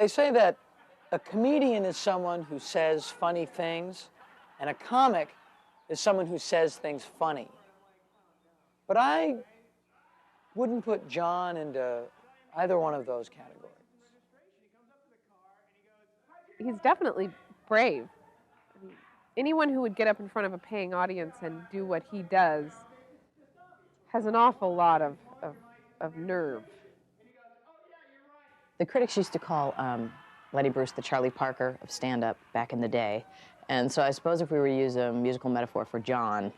They say that a comedian is someone who says funny things, and a comic is someone who says things funny. But I wouldn't put Jahn into either one of those categories. He's definitely brave. I mean, anyone who would get up in front of a paying audience and do what he does has an awful lot of nerve. The critics used to call Lenny Bruce the Charlie Parker of stand-up back in the day. And so I suppose if we were to use a musical metaphor for Jahn,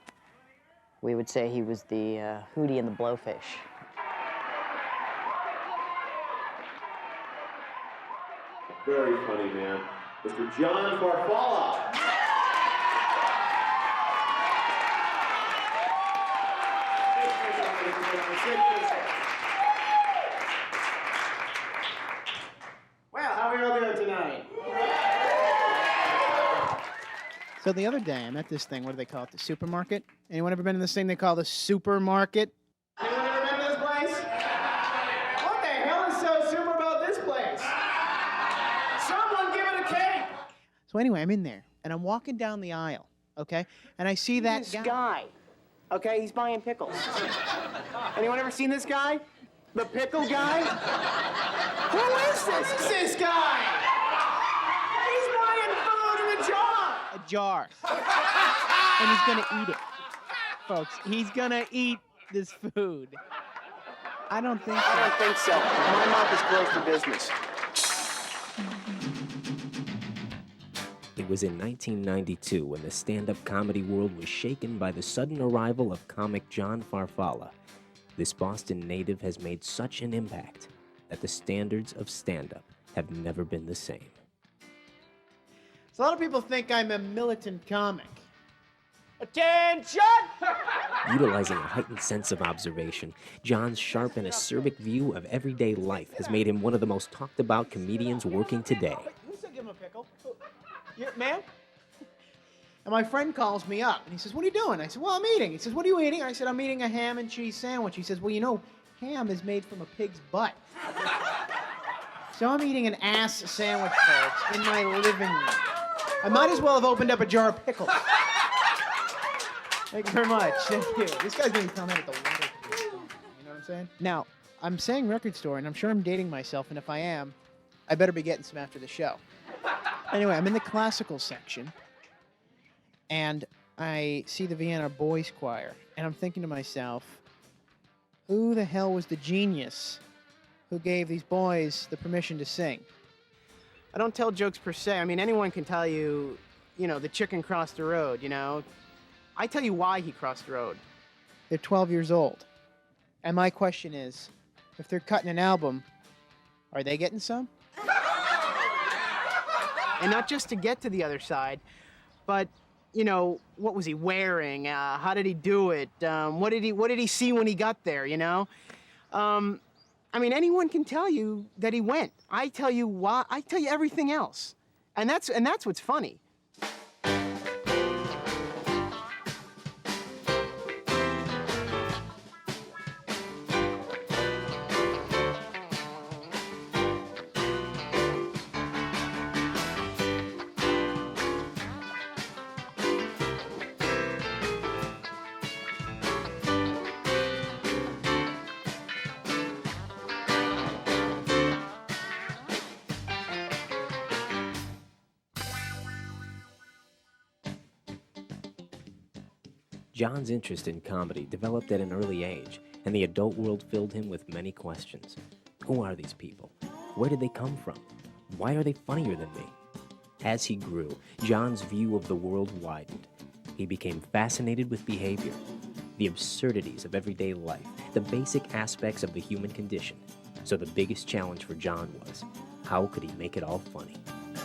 we would say he was the Hootie and the Blowfish. Very funny, man. Mr. Jahn Farfalla. Well, how are we all doing tonight? So the other day, I'm at this thing, what do they call it, the supermarket? Anyone ever been in this thing they call the supermarket? Anyone ever been to this place? What the hell is so super about this place? Someone give it a cake! So anyway, I'm in there, and I'm walking down the aisle, okay? And I see that guy. Okay, he's buying pickles. Anyone ever seen this guy? The pickle guy? Who is this? It's this guy! He's buying food in a jar! A jar. And he's gonna eat it. Folks, he's gonna eat this food. I don't think so. I don't think so. My mouth is closed for business. It was in 1992 when the stand-up comedy world was shaken by the sudden arrival of comic Jahn Farfalla. This Boston native has made such an impact that the standards of stand-up have never been the same. So a lot of people think I'm a militant comic. Attention! Utilizing a heightened sense of observation, John's sharp and acerbic view of everyday life has made him one of the most talked-about comedians working today. Who said give him a pickle? Ma'am? And my friend calls me up, and he says, what are you doing? I said, well, I'm eating. He says, what are you eating? I said, I'm eating a ham and cheese sandwich. He says, well, you know, ham is made from a pig's butt. So I'm eating an ass sandwich, folks, in my living room. I might as well have opened up a jar of pickles. Thank you very much. Thank you. This guy's going to comment at the window. You know what I'm saying? Now, I'm saying record store, and I'm sure I'm dating myself, and if I am, I better be getting some after the show. Anyway, I'm in the classical section, and I see the Vienna Boys Choir, and I'm thinking to myself, who the hell was the genius who gave these boys the permission to sing? I don't tell jokes per se. I mean, anyone can tell you, the chicken crossed the road, I tell you why he crossed the road. They're 12 years old. And my question is, if they're cutting an album, are they getting some? And not just to get to the other side, but, what was he wearing? How did he do it? What did he see when he got there, I mean, anyone can tell you that he went. I tell you why. I tell you everything else. And that's what's funny. John's interest in comedy developed at an early age, and the adult world filled him with many questions. Who are these people? Where did they come from? Why are they funnier than me? As he grew, John's view of the world widened. He became fascinated with behavior, the absurdities of everyday life, the basic aspects of the human condition. So the biggest challenge for John was, how could he make it all funny?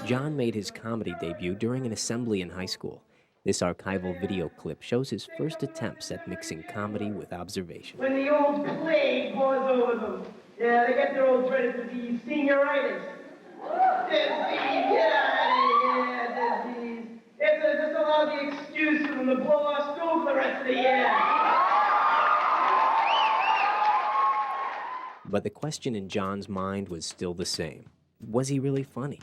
Jahn made his comedy debut during an assembly in high school. This archival video clip shows his first attempts at mixing comedy with observation. When the old plague pours over them, yeah, they get their old dreaded disease, senioritis. Disease, get out of here, disease. It's just a lousy excuse for them to blow our school for the rest of the year. But the question in John's mind was still the same. Was he really funny?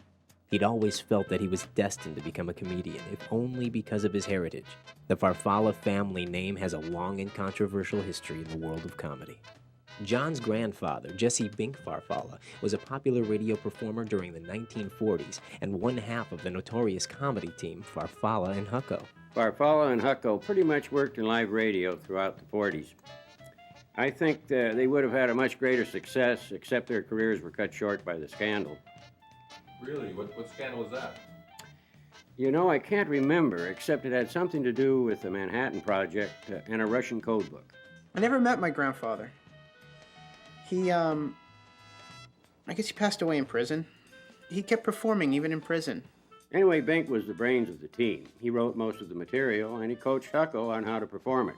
He'd always felt that he was destined to become a comedian, if only because of his heritage. The Farfalla family name has a long and controversial history in the world of comedy. John's grandfather, Jesse Bink Farfalla, was a popular radio performer during the 1940s and one half of the notorious comedy team Farfalla and Hucko. Farfalla and Hucko pretty much worked in live radio throughout the 40s. I think they would have had a much greater success, except their careers were cut short by the scandal. Really? What scandal was that? You know, I can't remember, except it had something to do with the Manhattan Project and a Russian code book. I never met my grandfather. He, I guess he passed away in prison. He kept performing even in prison. Anyway, Bink was the brains of the team. He wrote most of the material, and he coached Hucko on how to perform it.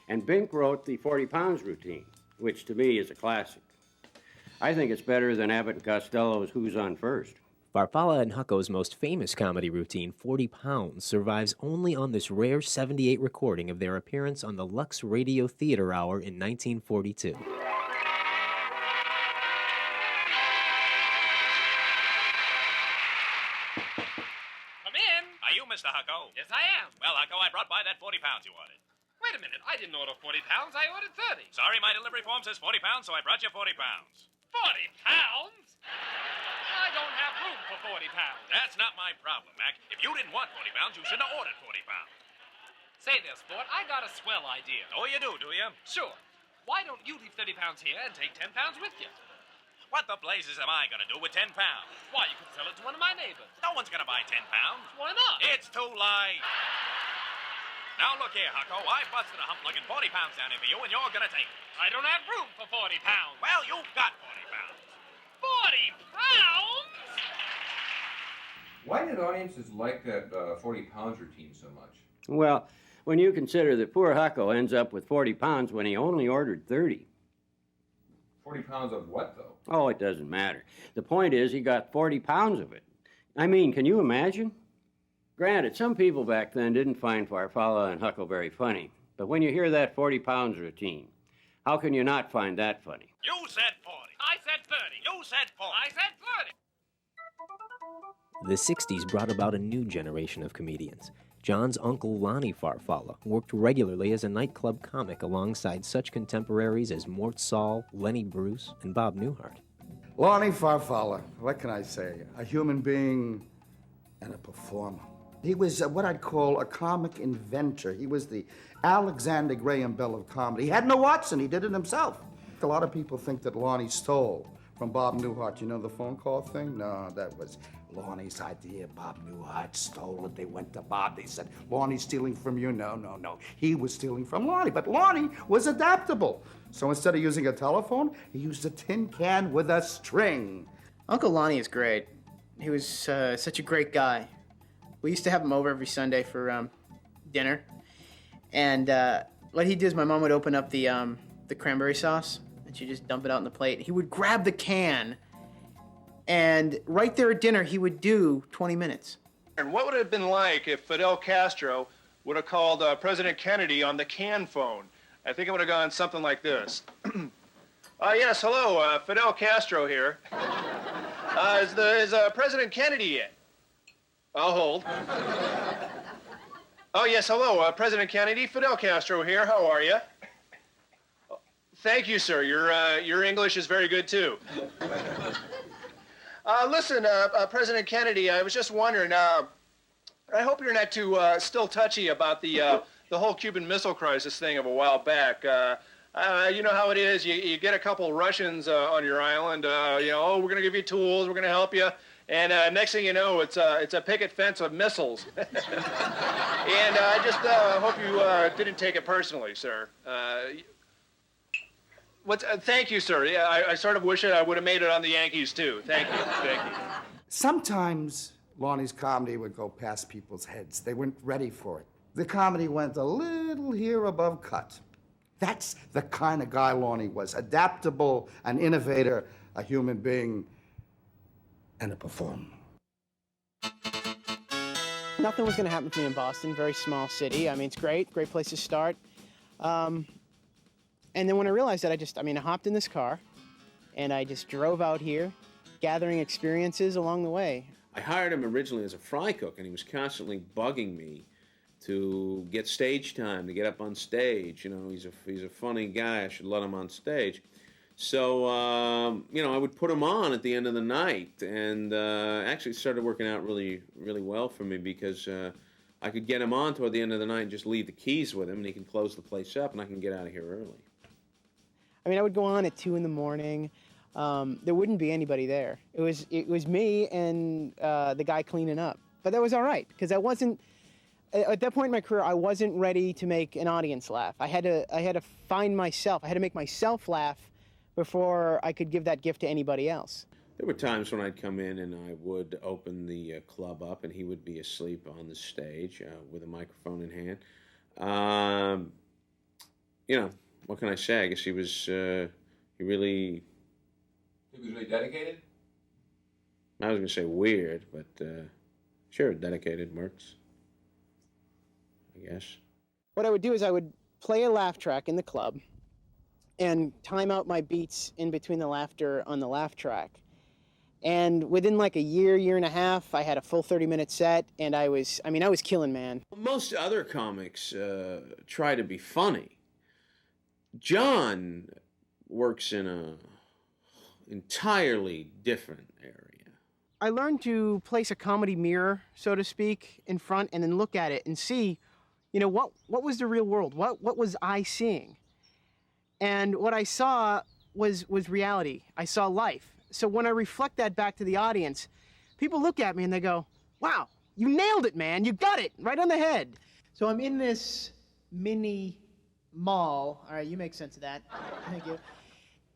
And Bink wrote the 40 pounds routine, which to me is a classic. I think it's better than Abbott and Costello's Who's On First. Farfalla and Hucko's most famous comedy routine, 40 Pounds, survives only on this rare 78 recording of their appearance on the Lux Radio Theater Hour in 1942. Come in. Are you Mr. Hucko? Yes, I am. Well, Hucko, I brought by that 40 pounds you ordered. Wait a minute. I didn't order 40 pounds. I ordered 30. Sorry, my delivery form says 40 pounds, so I brought you 40 pounds. 40 pounds? I don't have room for 40 pounds. That's not my problem, Mac. If you didn't want 40 pounds, you shouldn't have ordered 40 pounds. Say there, sport, I got a swell idea. Oh, you do you? Sure. Why don't you leave 30 pounds here and take 10 pounds with you? What the blazes am I going to do with 10 pounds? Why, you could sell it to one of my neighbors. No one's going to buy 10 pounds. Why not? It's too late. Now, look here, Hucko. I busted a hump lugging 40 pounds down here for you, and you're going to take it. I don't have room for 40 pounds. Well, you've got 40 pounds. 40 pounds? Why did audiences like that 40 pounds routine so much? Well, when you consider that poor Hucko ends up with 40 pounds when he only ordered 30. 40 pounds of what, though? Oh, it doesn't matter. The point is he got 40 pounds of it. I mean, can you imagine? Granted, some people back then didn't find Farfalla and Hucko very funny. But when you hear that 40 pounds routine, how can you not find that funny? You said 40. I said 30. You said 40. I said 30. The 60s brought about a new generation of comedians. John's uncle Lonnie Farfalla worked regularly as a nightclub comic alongside such contemporaries as Mort Saul, Lenny Bruce, and Bob Newhart. Lonnie Farfalla, what can I say? A human being and a performer. He was what I'd call a comic inventor. He was the Alexander Graham Bell of comedy. He had no Watson, he did it himself. A lot of people think that Lonnie stole from Bob Newhart. You know the phone call thing? No, that was Lonnie's idea. Bob Newhart stole it. They went to Bob. They said, Lonnie's stealing from you. No. He was stealing from Lonnie. But Lonnie was adaptable. So instead of using a telephone, he used a tin can with a string. Uncle Lonnie is great. He was such a great guy. We used to have him over every Sunday for dinner. And what he'd do is my mom would open up the cranberry sauce, and she'd just dump it out on the plate. He would grab the can, and right there at dinner, he would do 20 minutes. And what would it have been like if Fidel Castro would have called President Kennedy on the can phone? I think it would have gone something like this. Yes, hello, Fidel Castro here. Is President Kennedy in? I'll hold. Oh, yes, hello, President Kennedy. Fidel Castro here. How are you? Thank you, sir. Your English is very good, too. Listen, President Kennedy, I was just wondering, I hope you're not too still touchy about the whole Cuban Missile Crisis thing of a while back. You know how it is. You get a couple Russians on your island, oh, we're going to give you tools, we're going to help you. And next thing you know, it's a picket fence of missiles. And I just hope you didn't take it personally, sir. Thank you, sir. Yeah, I sort of wish I would have made it on the Yankees, too. Thank you. Sometimes Lonnie's comedy would go past people's heads. They weren't ready for it. The comedy went a little here above cut. That's the kind of guy Lonnie was. Adaptable, an innovator, a human being, and a performer. Nothing was going to happen to me in Boston, very small city. I mean, it's great place to start. And then when I realized that, I hopped in this car, and I just drove out here, gathering experiences along the way. I hired him originally as a fry cook, and he was constantly bugging me to get stage time, to get up on stage. You know, he's a funny guy. I should let him on stage. So, you know, I would put him on at the end of the night, and actually it started working out really, really well for me because I could get him on toward the end of the night and just leave the keys with him, and he can close the place up, and I can get out of here early. I mean, I would go on at 2 in the morning. There wouldn't be anybody there. It was me and the guy cleaning up. But that was all right, because I wasn't, at that point in my career, I wasn't ready to make an audience laugh. I had to find myself. I had to make myself laugh before I could give that gift to anybody else. There were times when I'd come in and I would open the club up, and he would be asleep on the stage with a microphone in hand. You know, what can I say? I guess he was really... He was really dedicated? I was going to say weird, but sure, dedicated works, I guess. What I would do is I would play a laugh track in the club and time out my beats in between the laughter on the laugh track. And within like a year and a half, I had a full 30-minute set, and I was killing, man. Most other comics try to be funny. Jahn works in a entirely different area. I learned to place a comedy mirror, so to speak, in front and then look at it and see, you know, what was the real world? What was I seeing? And what I saw was reality. I saw life. So when I reflect that back to the audience, people look at me and they go, wow, you nailed it, man. You got it right on the head. So I'm in this mini mall. All right, you make sense of that. Thank you.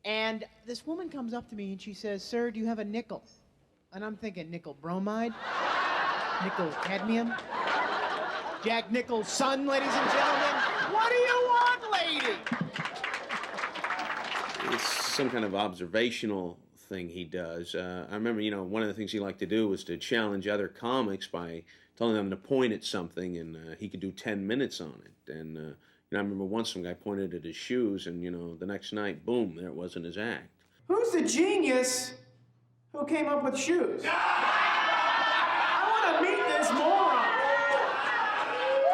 And this woman comes up to me and she says, sir, do you have a nickel? And I'm thinking, nickel bromide? Nickel cadmium? Jack Nickel's son, ladies and gentlemen. What do you want, lady? It's some kind of observational thing he does. I remember, you know, one of the things he liked to do was to challenge other comics by telling them to point at something, and he could do 10 minutes on it. And you know, I remember once some guy pointed at his shoes, and you know, the next night, boom, there it was in his act. Who's the genius who came up with shoes? I want to meet this moron.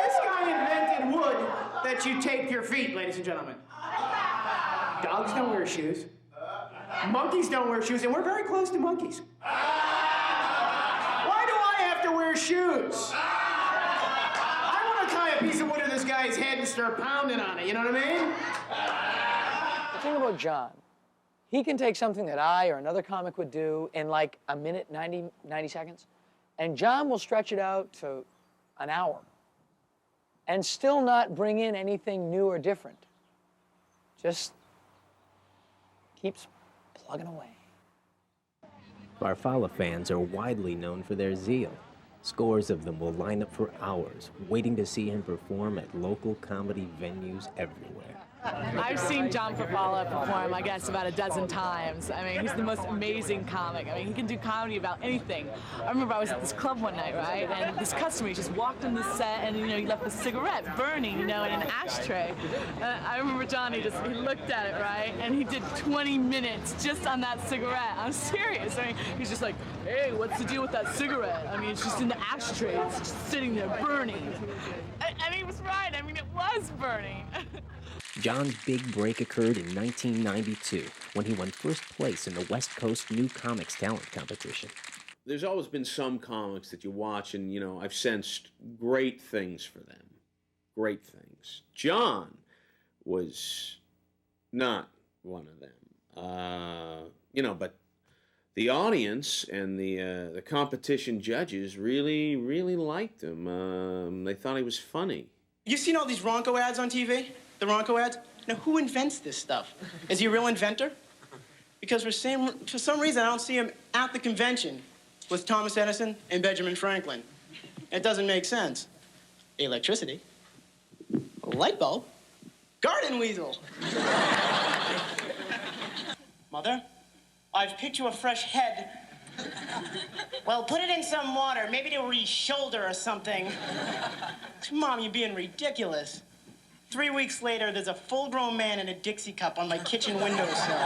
This guy invented wood that you tape your feet, ladies and gentlemen. Dogs don't wear shoes. Monkeys don't wear shoes, and we're very close to monkeys. Why do I have to wear shoes? I want to tie a piece of wood to this guy's head and start pounding on it, you know what I mean? The thing about Jahn, he can take something that I or another comic would do in like a minute, 90 seconds, and Jahn will stretch it out to an hour and still not bring in anything new or different. Just keeps plugging away. Farfalla fans are widely known for their zeal. Scores of them will line up for hours, waiting to see him perform at local comedy venues everywhere. I've seen Jahn Farfalla perform, I guess, about a dozen times. I mean, he's the most amazing comic. I mean, he can do comedy about anything. I remember I was at this club one night, right, and this customer, he just walked in the set and, you know, he left a cigarette burning, you know, in an ashtray. I remember Jahn, he looked at it, right, and he did 20 minutes just on that cigarette. I'm serious. I mean, he's just like, hey, what's the deal with that cigarette? I mean, it's just in the ashtray. It's just sitting there burning. And he was right. I mean, it was burning. John's big break occurred in 1992 when he won first place in the West Coast New Comics Talent Competition. There's always been some comics that you watch and, you know, I've sensed great things for them. Great things. Jahn was not one of them. You know, but the audience and the competition judges really, really liked him. They thought he was funny. You've seen all these Ronco ads on TV? The Ronco ads? Now, who invents this stuff? Is he a real inventor? Because for some reason, I don't see him at the convention with Thomas Edison and Benjamin Franklin. It doesn't make sense. Electricity. A light bulb. Garden weasel. Mother, I've picked you a fresh head. Well, put it in some water, maybe to your shoulder or something. Mom, you're being ridiculous. 3 weeks later, there's a full-grown man in a Dixie cup on my kitchen windowsill.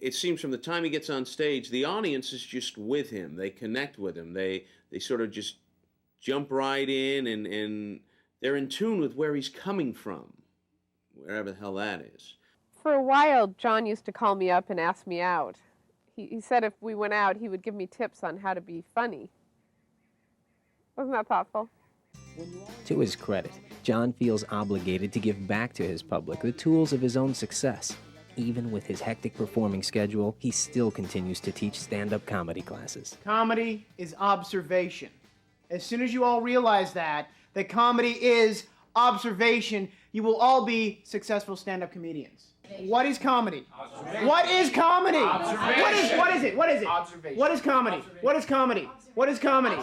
it seems from the time he gets on stage, the audience is just with him. They connect with him. They sort of just jump right in, and they're in tune with where he's coming from, wherever the hell that is. For a while, John used to call me up and ask me out. He said if we went out, he would give me tips on how to be funny. Wasn't that thoughtful? To his credit, John feels obligated to give back to his public the tools of his own success. Even with his hectic performing schedule, he still continues to teach stand-up comedy classes. Comedy is observation. As soon as you all realize that comedy is observation, you will all be successful stand-up comedians. What is comedy? What is comedy? What is it? What is it? Observation. What is comedy? What is comedy? What is comedy?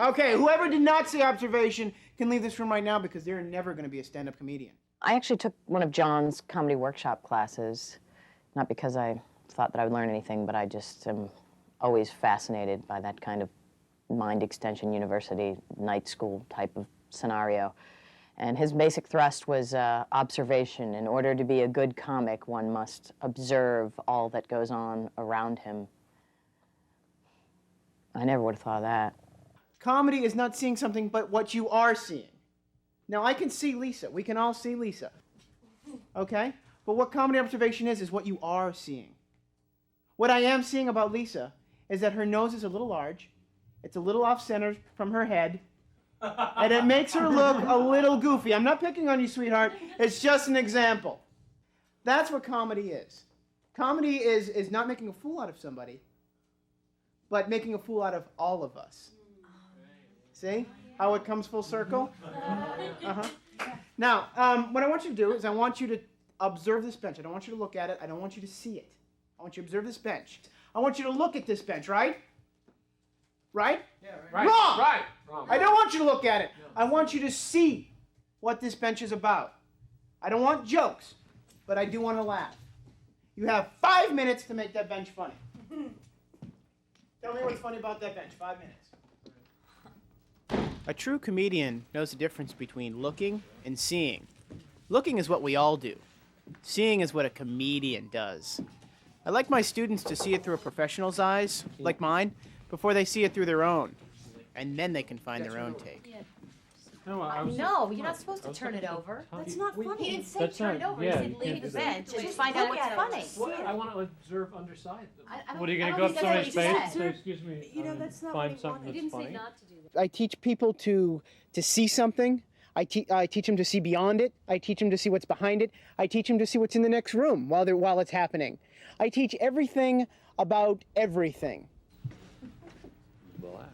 Okay, whoever did not say observation can leave this room right now because they're never going to be a stand-up comedian. I actually took one of John's comedy workshop classes, not because I thought that I would learn anything, but I just am always fascinated by that kind of mind extension university, night school type of scenario. And his basic thrust was observation. In order to be a good comic, one must observe all that goes on around him. I never would have thought of that. Comedy is not seeing something but what you are seeing. Now, I can see Lisa. We can all see Lisa. Okay? But what comedy observation is what you are seeing. What I am seeing about Lisa is that her nose is a little large, it's a little off-center from her head, and it makes her look a little goofy. I'm not picking on you, sweetheart. It's just an example. That's what comedy is. Comedy is not making a fool out of somebody, but making a fool out of all of us. See how it comes full circle? Uh-huh. Now, what I want you to do is I want you to observe this bench. I don't want you to look at it. I don't want you to see it. I want you to observe this bench. I want you to look at this bench, right? Right? Yeah, right. Wrong! Right. Wrong. I don't want you to look at it. I want you to see what this bench is about. I don't want jokes, but I do want to laugh. You have 5 minutes to make that bench funny. Tell me what's funny about that bench. 5 minutes. A true comedian knows the difference between looking and seeing. Looking is what we all do. Seeing is what a comedian does. I like my students to see it through a professional's eyes, like mine, before they see it through their own. And then they can find their own take. No, you're not supposed to turn it over. That's not funny. He didn't say turn it over. He said leave the bench and find out what's funny. Well, I want to observe underside them. What are you going to go up somebody's face and say, excuse me, that's not find something that's funny? I teach people to see something. I teach them to see beyond it. I teach them to see what's behind it. I teach them to see what's in the next room while it's happening. I teach everything about everything. Black.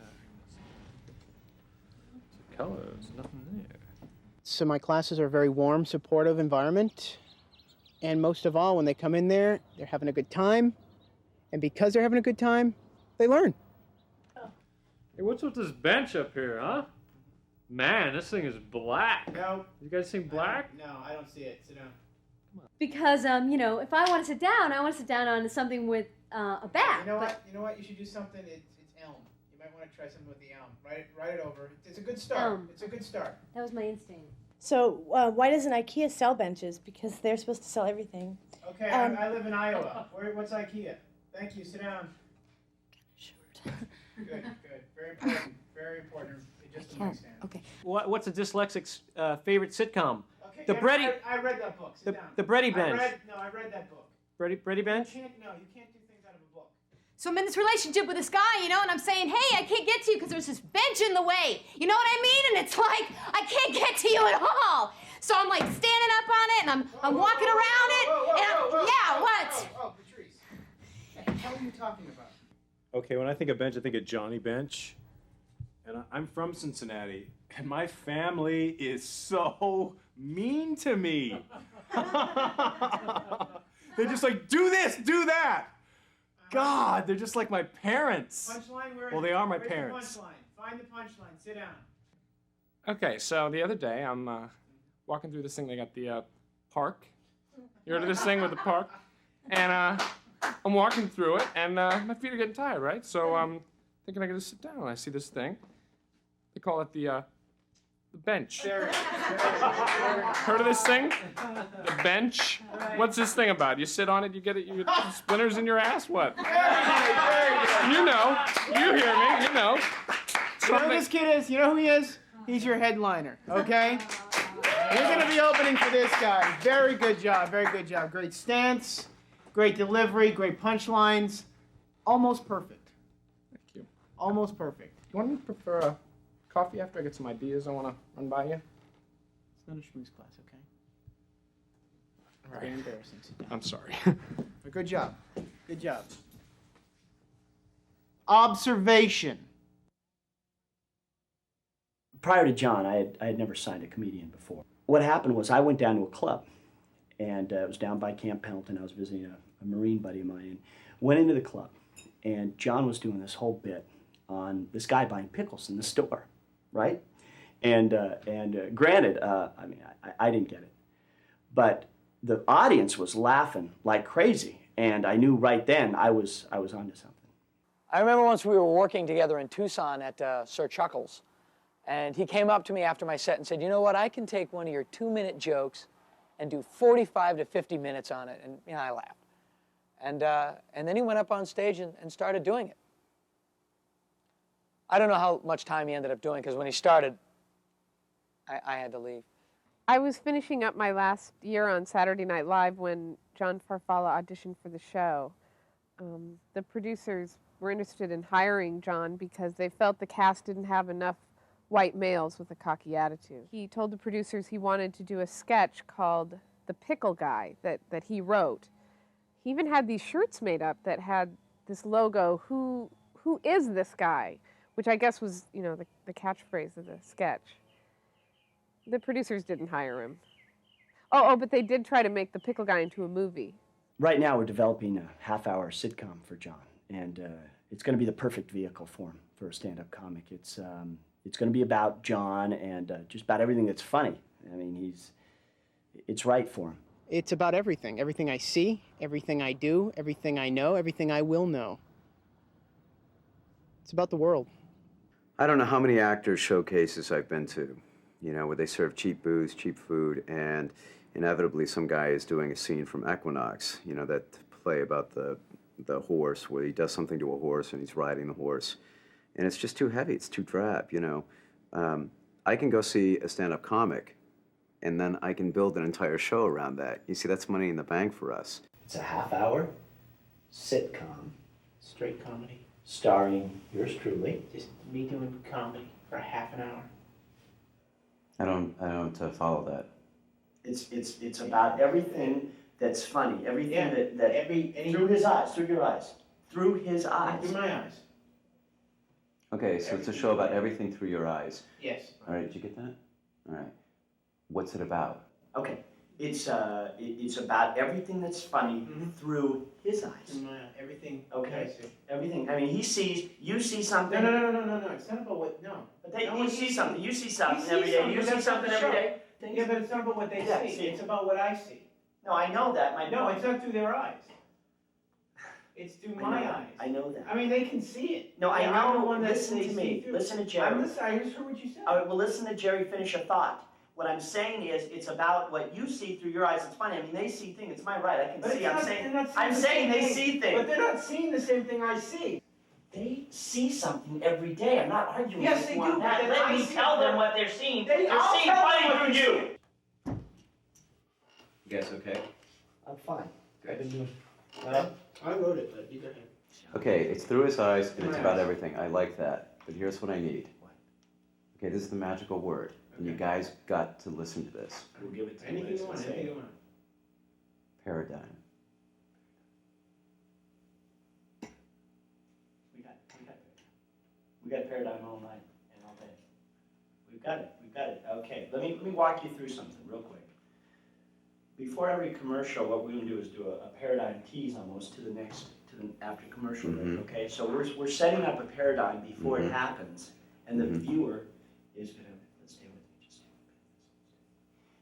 Colors, nothing there. So my classes are a very warm, supportive environment. And most of all, when they come in there, they're having a good time. And because they're having a good time, they learn. Hey, what's with this bench up here, huh? Man, this thing is black. No. You guys think black? No, I don't see it. Sit down. Because, if I want to sit down, I want to sit down on something with a back. You know what? You should do something. It's elm. You might want to try something with the elm. Write it over. It's a good start. It's a good start. That was my instinct. So why doesn't IKEA sell benches? Because they're supposed to sell everything. Okay, I live in Iowa. What's IKEA? Thank you. Sit down. Short. Good. Very important. Very important. Just a mic stand. Okay. What's a dyslexic's favorite sitcom? Okay. The Brady. I read that book. Sit down. The Brady Bench. I read that book. Brady Bench. You can't do things out of a book. So I'm in this relationship with this guy, and I'm saying, hey, I can't get to you because there's this bench in the way. You know what I mean? And it's like, I can't get to you at all. So I'm like standing up on it, and I'm walking around it. What? Oh, Patrice. What are you talking about? Okay, when I think of bench, I think of Johnny Bench. And I'm from Cincinnati, and my family is so mean to me. They're just like, do this, do that. God, they're just like my parents. Punchline, well, they are my where's parents. The punchline? Find the punchline. Sit down. Okay, so the other day I'm walking through this thing. They got the park. You heard of this thing with the park? And I'm walking through it, and my feet are getting tired, right? So I'm thinking I gotta sit down. And I see this thing. They call it the The bench. Heard of this thing? The bench? What's this thing about? You sit on it, you get splinters in your ass? What? You know. You hear me. You know. You know who this kid is? You know who he is? He's your headliner, okay? You're going to be opening for this guy. Very good job. Very good job. Great stance, great delivery, great punchlines. Almost perfect. Thank you. Almost perfect. You want me to prefer a coffee after I get some ideas I want to run by you? It's not a schmooze class, okay? All right. Very embarrassing. Sit down. I'm sorry. But good job. Good job. Observation. Prior to John, I had never signed a comedian before. What happened was I went down to a club, and it was down by Camp Pendleton. I was visiting a Marine buddy of mine, and went into the club, and John was doing this whole bit on this guy buying pickles in the store, right? And granted, I mean, I didn't get it, but the audience was laughing like crazy, and I knew right then I was onto something. I remember once we were working together in Tucson at Sir Chuckles, and he came up to me after my set and said, you know what, I can take one of your 2-minute jokes and do 45 to 50 minutes on it. And I laughed. And then he went up on stage and started doing it. I don't know how much time he ended up doing, because when he started, I had to leave. I was finishing up my last year on Saturday Night Live when John Farfalla auditioned for the show. The producers were interested in hiring John because they felt the cast didn't have enough white males with a cocky attitude. He told the producers he wanted to do a sketch called The Pickle Guy that he wrote. He even had these shirts made up that had this logo, who is this guy? Which I guess was, the catchphrase of the sketch. The producers didn't hire him. Oh, but they did try to make The Pickle Guy into a movie. Right now we're developing a half-hour sitcom for John, and it's going to be the perfect vehicle for him for a stand-up comic. It's going to be about John and just about everything that's funny. I mean, it's right for him. It's about everything. Everything I see, everything I do, everything I know, everything I will know. It's about the world. I don't know how many actors' showcases I've been to, where they serve cheap booze, cheap food, and inevitably some guy is doing a scene from Equinox, that play about the horse, where he does something to a horse and he's riding the horse. And it's just too heavy, it's too drab, I can go see a stand-up comic, and then I can build an entire show around that. You see, that's money in the bank for us. It's a half-hour sitcom, straight comedy, starring yours truly. Just me doing comedy for half an hour. I don't follow that. It's about everything that's funny, everything that through his eyes, through your eyes, through his eyes. Through my eyes. Okay, so it's a show about everything through your eyes. Yes. All right, did you get that? All right. What's it about? Okay, it's about everything that's funny through his eyes. Through my eyes. Everything. Okay. Everything. I mean, you see something. No. It's not about what. No. But you see something. You see something every day. You see something every day. Yeah, but it's not about what they see. It's about what I see. No, I know that. No, it's not through their eyes. It's through my eyes. I know that. I mean, they can see it. No, I know. I'm the one that Listen to me. Listen to Jerry. I'm listening. I just heard what you said. All right, well, listen to Jerry finish a thought. What I'm saying is, it's about what you see through your eyes. It's funny. I mean, they see things. It's my right. I can see. I'm saying they see things. But they're not seeing the same thing I see. They see something every day. I'm not arguing yes, with they you do, on that. but Let me tell them what they're seeing. They're seeing funny through you. You guys okay? I'm fine. I've been doing. I wrote it, but you go ahead. Okay, it's through his eyes and it's about everything. I like that. But here's what I need. Okay, this is the magical word. And you guys got to listen to this. We'll give it to you. Anything you want. Paradigm. We got paradigm all night and all day. We've got it. Okay, let me walk you through something real quick. Before every commercial, what we're going to do is do a paradigm tease almost to the after commercial break. Okay, so we're setting up a paradigm before it happens, and the viewer is going to stay with me. Just stay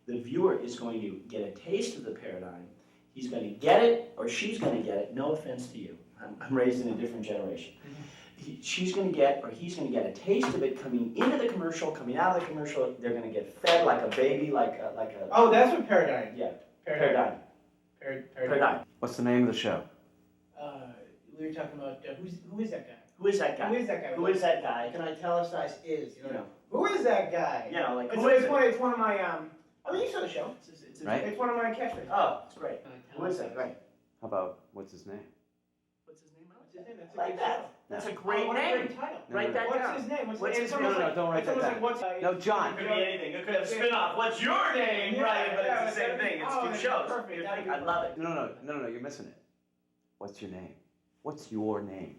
with me. The viewer is going to get a taste of the paradigm. He's going to get it, or she's going to get it. No offense to you. I'm raised in a different generation. she's going to get, or he's going to get a taste of it coming into the commercial, coming out of the commercial. They're going to get fed like a baby, like a. Oh, that's what Paradigm. Yeah. Paradigm. Paradigm. What's the name of the show? We were talking about who is that guy? Who is that guy? Who is that guy? Who is that guy? Can I tell us size is? You You know. Who is that guy? You know, like, it's, who is it's, it? one, it's one of my I mean, you saw the show. Right. It's one of my catchphrases. Oh, it's great. Who is that? Right. How about, what's his name? What's his name? That's a Like great that. show. That's a great what a name. great title. Write that What's down. his name? What's it's his name? almost No, like- don't write it's that almost down. like what's, No, John. It could be anything. It could have a spin-off. What's your name? Yeah, Right, but yeah, it's the same thing. It's oh, two shows. perfect. You're thinking, I love it. No, you're missing it. What's your name? What's your name?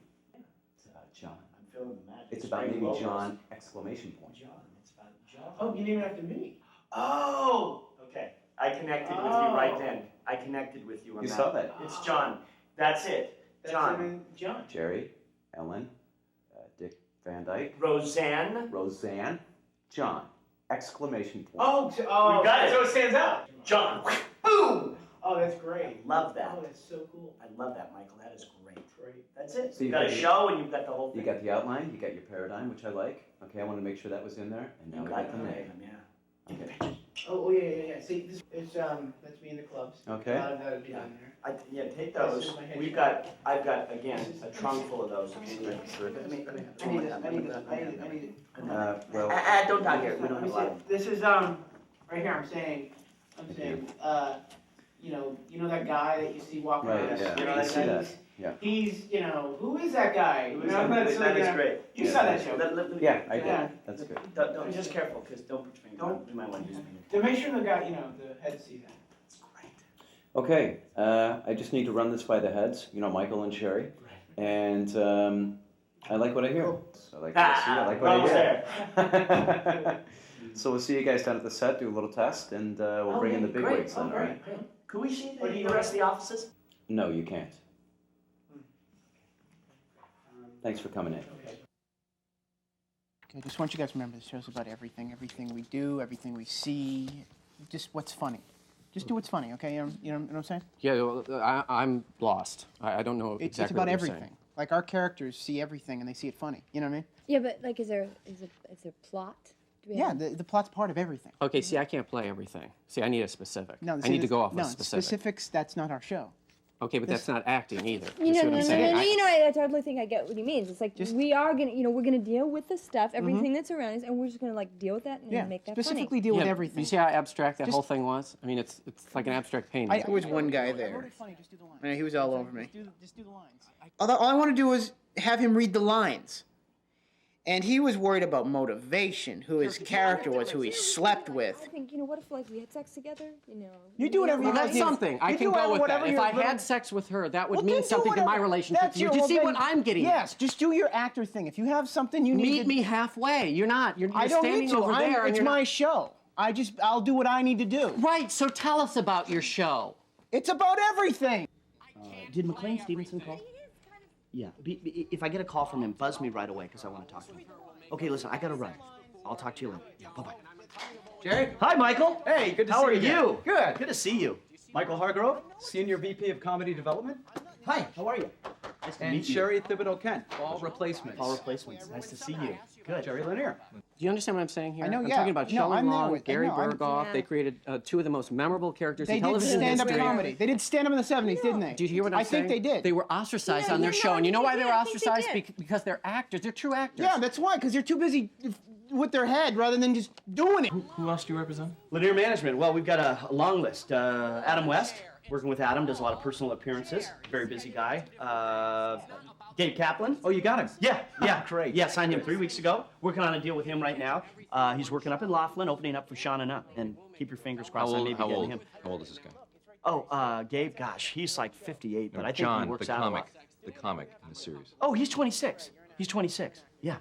It's John. I'm feeling the magic. It's about Spring maybe logos. John, exclamation point. John. It's about John. Oh, you named it after me. Oh! Okay. I connected with you right then. I connected with you on You that. saw that. It's John. That's it. That's John. him and John. Jerry, Ellen, Dick Van Dyke, Roseanne. John, exclamation point. Oh, We got it. So it stands out. John. Boom! Oh, that's great. I love that. Oh, that's so cool. I love that, Michael. That is great. Great. That's it. So you've you've got a got your- show and you've got the whole thing. You got the outline, you got your paradigm, which I like. Okay, I want to make sure that was in there. And now we got the name. Yeah. Okay. Oh, yeah. See, it's that's me in the clubs. Okay. A lot of that would be on there. Take That's those. just my head We've shot. got, I've got, again, a trunk full of those. I need it. Well, Don't talk here. We don't have a lot of. This is right here. I'm saying, you know that guy that you see walking Right, around. yeah. You know I that see guy? that. Yeah. He's, who is that guy? Who You is know, that? that's That like, is great. You Yeah, saw that that's show. Yeah, I did. Yeah. That's good. Don't just careful, because don't put your finger. Don't. You might want to use me. To make sure the guy, the head sees that. Okay, I just need to run this by the heads, Michael and Sherry. And I like what I hear. I like what I see, I like what I hear. So we'll see you guys down at the set, do a little test, and we'll bring in the big wigs then, all right? Could we see the rest of the offices? No, you can't. Thanks for coming in. Okay, just want you guys to remember this show's about everything we do, everything we see, just what's funny. Just do what's funny, okay? You know what I'm saying? Yeah, well, I'm lost. I don't know exactly It's about what you're everything. saying. Like our characters see everything and they see it funny. You know what I mean? Yeah, but like, is there plot? Do we Yeah, have- the plot's part of everything. Okay, see, I can't play everything. See, I need a specific. No, I need to go off no, with specific. specifics. That's not our show. Okay, but this- that's not acting either. You You know, see what I'm saying? I totally think I get what he means. It's like we are gonna, we're gonna deal with the stuff, everything that's around us, and we're just gonna like deal with that and make that specifically funny. deal with Yeah, everything. You see how abstract that Just- whole thing was? I mean, it's like an abstract painting. There was one guy there. I mean, he was all over me. Just do the lines. All I want to do is have him read the lines. And he was worried about motivation, who his character was, who he slept with. I think, what if like we had sex together? You do whatever you Well, guys that's need. something. I You can do go with whatever that. If your I little- had sex with her, that would Well, mean then do something to my whatever. relationship That's to you. your Do you whole see thing. what I'm getting Yes, at? just do your actor thing. If you have something you need Meet me halfway. You're not. You're I don't standing need to. over there. and It's you're my not... show. I'll do what I need to do. Right, so tell us about your show. It's about everything. Did McLean Stevenson call? Yeah. If I get a call from him, buzz me right away, because I want to talk to him. Okay, listen, I got to run. I'll talk to you later. Yeah, bye-bye. Jerry? Hi, Michael. Hey, good to How see are you. again. you? Good. Good to see you. Michael Hargrove, Senior VP of Comedy Development. Hi, how are you? Nice to And meet you. Sherry Thibodeau Kent, all replacements. All replacements. Nice to see you. Good. Jerry Lanier. Do you understand what I'm saying here? I know, I'm yeah. talking about No, Shelley I'm there Long, with- Gary no, I'm- Burghoff. Yeah. They created two of the most memorable characters They in did television stand-up history. comedy. They did stand-up in the 70s, didn't they? Did you hear what I'm I saying? think they did. They were ostracized Yeah, on their yeah, show. no, And you know why they were I think they ostracized? did. Because they're actors. They're true actors. Yeah, that's why, because they're too busy with their head rather than just doing it. Who else do you represent? Lanier Management. Well, we've got a long list. Adam West, working with Adam, does a lot of personal appearances. Very busy guy. Dave Kaplan. Oh, you got him? Yeah, great. Yeah, signed him 3 weeks ago. Working on a deal with him right now. He's working up in Laughlin, opening up for Sean and Up. And keep your fingers crossed on maybe getting him. How old is this guy? Oh, Gabe, gosh, he's like 58, but I think John, he works the out comic, a lot. the comic in the series. Oh, he's 26. He's 26. Yeah.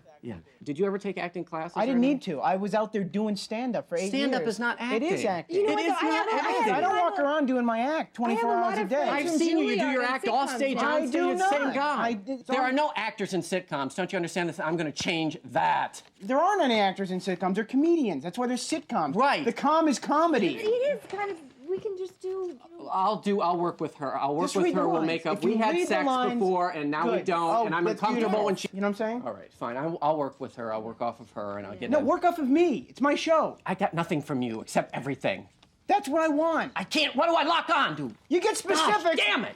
Did you ever take acting classes? I or didn't anything? need to. I was out there doing stand-up for 8 years. Stand-up is not It is acting. acting. You know It what, is though? not acting. I don't walk around doing my act 24 hours a day. I've seen you. You do your act off stage, I on do stage, not. same guy. I did- There are no actors in sitcoms. Don't you understand this? I'm going to change that. There aren't any actors in sitcoms. They're comedians. That's why they're sitcoms. Right. The com is comedy. It is kind of. we can just do. I'll work with her. I'll work Just with read the her. We'll lines. make up. If you We had read the sex lines- before, and now we Good. don't, Oh, and I'm that's uncomfortable beautiful. when she. You know what I'm saying? All right, fine. I'll work with her. I'll work off of her, and I'll get. No, work off of me. It's my show. I got nothing from you except everything. That's what I want. I can't. What do I lock on, dude? You get specifics. Gosh, damn it!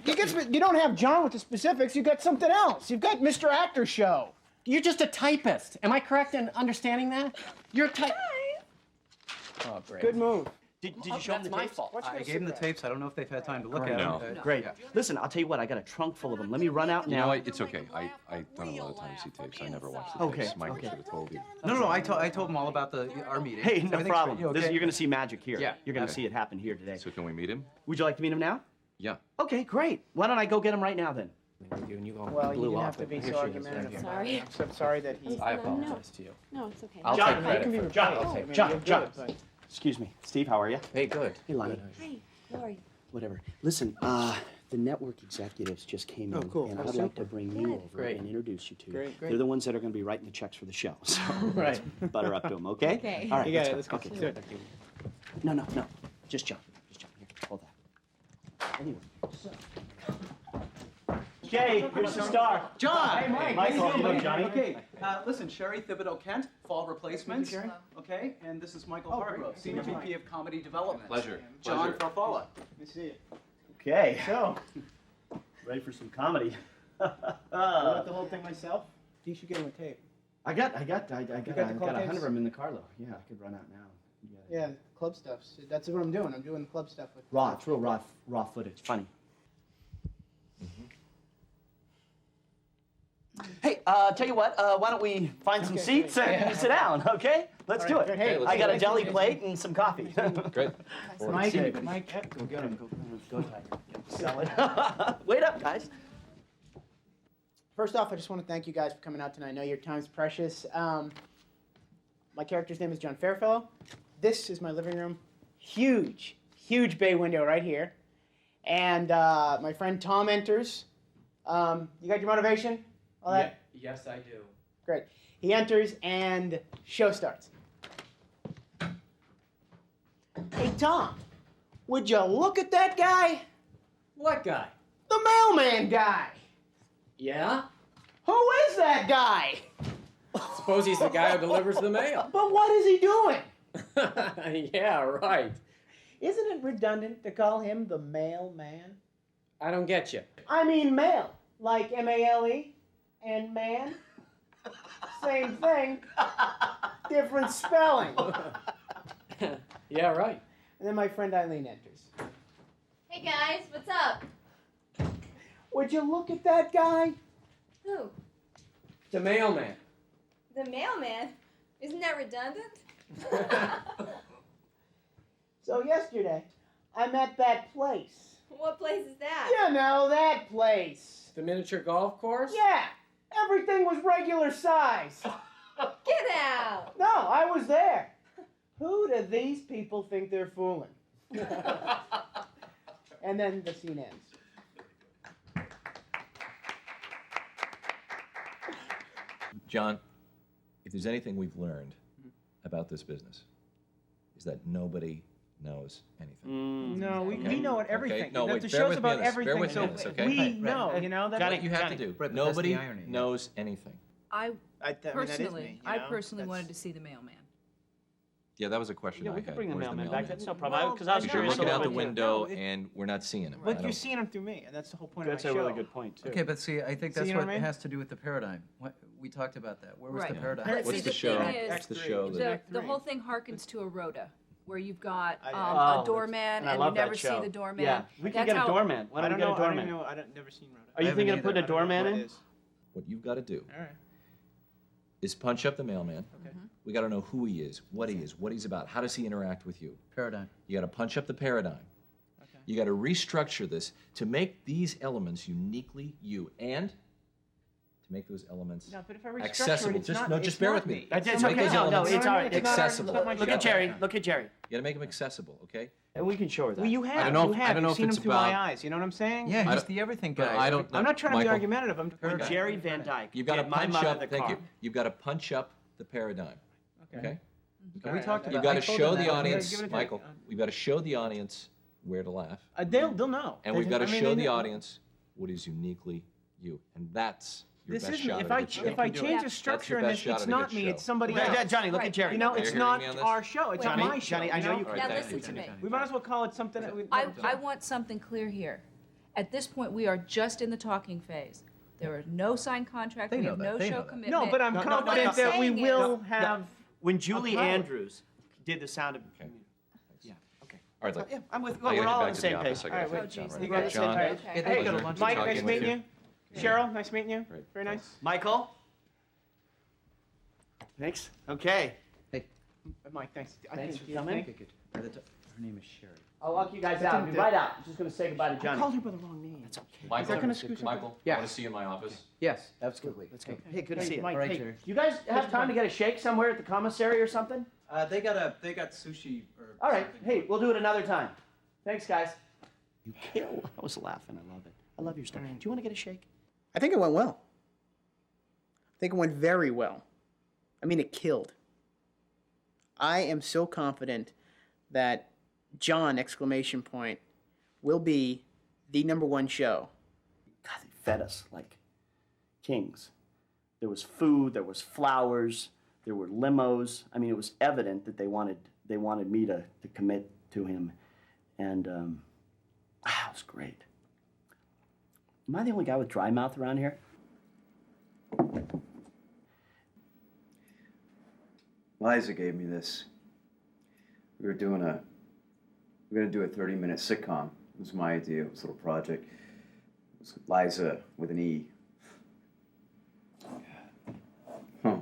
You don't have John with the specifics. You got something else. You've got Mr. Actor Show. You're just a typist. Am I correct in understanding that? You're a type. Oh, great. Good move. Did you show them the my tapes? fault. I gave them the tapes. I don't know if they've had time to look Great. at No. them. Great. Listen, I'll tell you what. I got a trunk full of them. Let me run out You now. know what? It's okay. I don't a lot of time to see tapes. I never watch the tapes. Michael should have told you. No, I told them all about our meeting. Hey, no Everything's problem. great. You You're okay? going to see magic here. Yeah. You're going to Okay. see it happen here today. So can we meet him? Would you like to meet him now? Yeah. Okay, great. Why don't I go get him right now then? Well, you blew didn't off have to it. be Here so she is, argumentative. right here. about Sorry. it. I'm sorry that he. I apologize to you. No, it's okay. I'll John, take credit can be for it. replaced. I'll I take mean, John, you'll John. do it, but- Excuse me. Steve, how are you? Hey, good. Hey, Lonnie. Hey, how are you? Whatever. Listen, the network executives just came in, cool. and Oh, I'd like to bring you over Great. and introduce you to. Great. They're the ones that are going to be writing the checks for the show. So Right. let's butter up to them, okay? Okay. All right. You got it. Let's Let's go. go. Okay. No. Just John. Just John. Here, hold that. Anyway, so. Jay, here's the star. John! Hey, Mike. Michael, How you you know doing, Johnny. Okay, listen, Sherry Thibodeau Kent, Fall Replacements. Okay, and this is Michael Hargrove, Senior VP of Comedy Development. Pleasure. John Pleasure. Farfalla. Good to see you. Okay. So, Ready for some comedy? I wrote the whole thing myself. You should get him a tape. I got the got club 100 tapes? of them in the car though. Yeah, I could run out now. You got it. Yeah, club stuff. So that's what I'm doing. I'm doing the club stuff with. Raw. It's real raw footage. Funny. Hey, tell you what, why don't we find some seats and sit down, okay? Let's do it. good. Hey, I got a let's deli do it. plate and some coffee. Great. Mike, Go get him. Go Tiger. Sell it. Wait up, guys. First off, I just want to thank you guys for coming out tonight. I know your time's precious. My character's name is John Fairfellow. This is my living room. Huge bay window right here. And my friend Tom enters. You got your motivation? All that? Yes, I do. Great. He enters and show starts. Hey, Tom, would you look at that guy? What guy? The mailman guy. Yeah? Who is that guy? Suppose he's the guy who delivers the mail. But what is he doing? Yeah, right. Isn't it redundant to call him the mailman? I don't get you. I mean mail, like M-A-L-E, and man. Same thing, different spelling. Yeah, right. And then my friend Eileen enters. Hey guys, what's up? Would you look at that guy? Who? The mailman. The mailman? Isn't that redundant? So yesterday, I'm at that place. What place is that? You know, that place. The miniature golf course? Yeah, everything was regular size. Get out! No, I was there. Who do these people think they're fooling? And then the scene ends. John, if there's anything we've learned about this business, is that nobody knows anything. No, we Okay? know everything. Okay? No, the wait, bear show's with me about on this. everything. Bear with me so on this, okay? we know, you know, that's what you have to do. Nobody knows anything. I that is Personally, me, you I know? personally That's- wanted to see the mailman. Yeah, that was a question Yeah, I we had. could bring the Where's mailman back. That's no problem. Well, Because I was Because you're curious. looking a out the little bit. window No, and we're not seeing him. I But don't- you've seen him through me, and that's the whole point That's of a my show. really good point too. Okay, but see, I think So that's you know what what I mean? has to do with the paradigm. We talked about that. Where was the Right. paradigm? But What's see, the show? thing is, What's the show? the whole thing harkens to a rota, where you've got Oh, a doorman I and love you that never see show. the doorman. Yeah, we can That's get a how- doorman. Why I don't don't we know. get a I don't doorman? even know. I've never seen Rhoda. Are you thinking of putting a doorman in? What you've got to do All right. is punch up the mailman. Okay. We got to know who he is, what he's about, how does he interact with you. Paradigm. You got to punch up the paradigm. Okay. You got to restructure this to make these elements uniquely you and to make those elements No, but if I restructure accessible. it, it's just not, no, it's just bear not with me. It's Make okay. those No, elements it's all right. It's not our- accessible. it's not my Look show. at Jerry. Look at Jerry. You got to make them accessible, okay? And we can show her that. Well, you have. I don't know You if- have. I don't know You've if seen it's him through my about- eyes. You know what I'm saying? Yeah, I he's don't- the everything but guy. I don't. I'm not trying to be Michael, argumentative. I'm With Jerry Van Dyke. You've got to get my punch mother up. the Thank car. you. You've got to punch up the paradigm. Okay. We talked You've about. got I to told show him the that. audience, Give it a take. Michael. We've got to show the audience where to laugh. They'll know. And we've got to show the audience what is uniquely you. And that's your This best isn't. shot If at I a good show. if I change the structure in this, it's not me. It's somebody else. Johnny, look at Jerry. You know, Are you it's hearing not me on this? our show. It's Johnny, my show. Johnny, I know you. All right, Now thank you. listen to me. We might as well call it something. I want something clear here. At this point, we are just in the talking phase. There are no signed contract. We have no show commitment. No, but I'm confident that we will have. When Julie a pilot. Andrews did the sound of. Okay. Yeah. Okay. All right, look. Yeah, I'm with. I Well, gotta we're get all back on the to same the page. office. I gotta take John right You now. guys John, say hey, Hey, pleasure Mike, talking nice with meeting you. you. Cheryl, nice meeting you. Very nice. Michael. Thanks. Okay. Hey, Mike, thanks. Thanks for coming. Her name is Sherry. I'll walk you guys out. I'll be right out. I'm just gonna say goodbye to I Johnny. called her by the wrong name. That's okay. Michael, Is that gonna screw something? Michael, Yeah. I want to see you in my office. Yes, absolutely. Let's go. Hey, good to see you. Mike, All right, hey, Jerry. You guys have time to get a shake somewhere at the commissary or something? They got sushi or. All right. Hey, we'll do it another time. Thanks, guys. You kill. I was laughing. I love it. I love your stuff. Do you want to get a shake? I think it went well. I think it went very well. I mean, it killed. I am so confident that Jahn, exclamation point, will be the #1 show. God, they fed us like kings. There was food, there was flowers, there were limos. I mean, it was evident that they wanted me to commit to him. And it was great. Am I the only guy with dry mouth around here? Liza gave me this. We were gonna do a 30-minute sitcom. It was my idea. It was a little project. It was Liza with an E. Huh.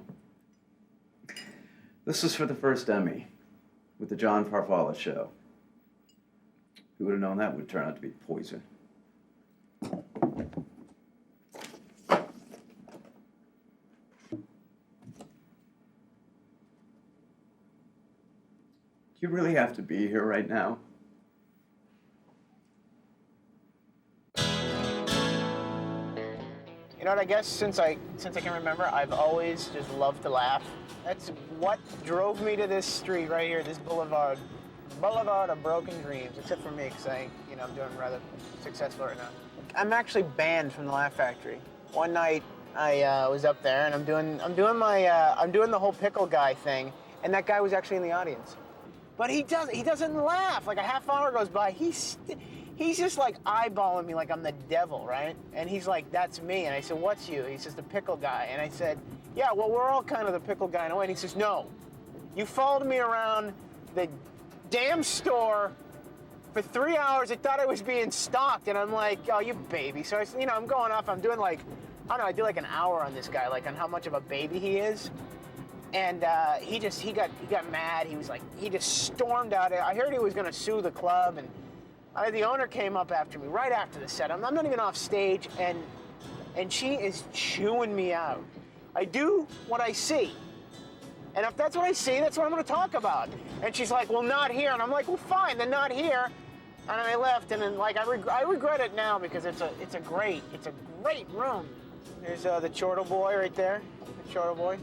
This was for the first Emmy with the John Farfalla show. Who would have known that would turn out to be poison? Do you really have to be here right now? You know what? I guess since I can remember, I've always just loved to laugh. That's what drove me to this street right here, this boulevard of broken dreams. Except for me, because I'm doing rather successful right now. I'm actually banned from the Laugh Factory. One night I was up there and I'm doing the whole pickle guy thing, and that guy was actually in the audience. But he doesn't laugh. Like a half hour goes by, he's just like eyeballing me like I'm the devil, right? And he's like, "That's me." And I said, "What's you?" He says, "The pickle guy." And I said, "Yeah, well, we're all kind of the pickle guy in a way." And he says, "No, you followed me around the damn store for 3 hours. I thought I was being stalked." And I'm like, "Oh, you baby." So I'm going off. I'm doing like, I don't know, I do like an hour on this guy, like on how much of a baby he is. And he got mad. He just stormed out. I heard he was going to sue the club, and the owner came up after me right after the set. I'm not even off stage, and she is chewing me out. I do what I see, and if that's what I see, that's what I'm going to talk about. And she's like, "Well, not here," and I'm like, "Well, fine, then not here." And I left, and then I regret it now because it's a great room. There's the chortle boy right there, the chortle boy.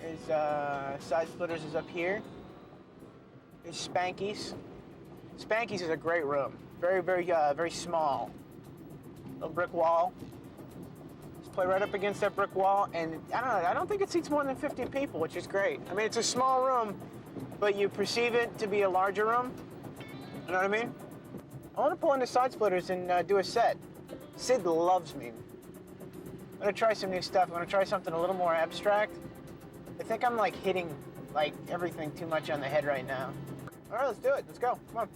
There's Side Splitters is up here. There's Spanky's. Spanky's is a great room. Very, very, very small. Little brick wall. Just play right up against that brick wall, and I don't know. I don't think it seats more than 50 people, which is great. I mean, it's a small room, but you perceive it to be a larger room. You know what I mean? I want to pull into Side Splitters and do a set. Sid loves me. I'm gonna try some new stuff. I'm gonna try something a little more abstract. I think I'm hitting everything too much on the head right now. All right, let's do it. Let's go. Come on.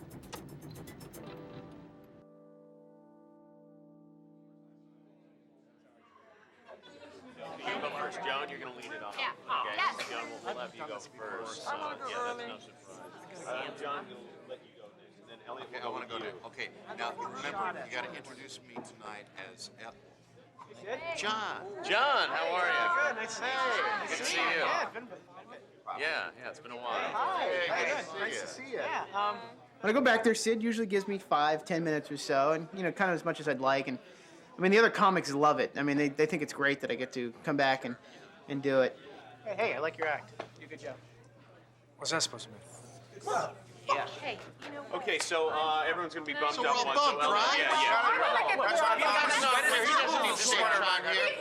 You go first, Joan. You're going to lead it off. Yeah. Okay. Yes. Joan, we'll have you go first. I want to go yeah, early. that's no surprise. John will let you go next, and then Elliot Okay, I want to go next. Okay, now remember, you got to introduce me tonight as John. John, how are you? Good. Nice to see you. Good to see you. Yeah, it's been a while. Hi. Hey, Nice to see you. Yeah. When I go back there, Sid usually gives me 5-10 minutes or so, and kind of as much as I'd like. And I mean, the other comics love it. I mean, they think it's great that I get to come back and do it. Hey, I like your act. You do a good job. What's that supposed to mean? Yeah. Hey, Okay, Okay, so everyone's gonna be bumped So we're up all one. bumped, so right? Yeah, yeah. That's what I thought. He doesn't need to sweater on here.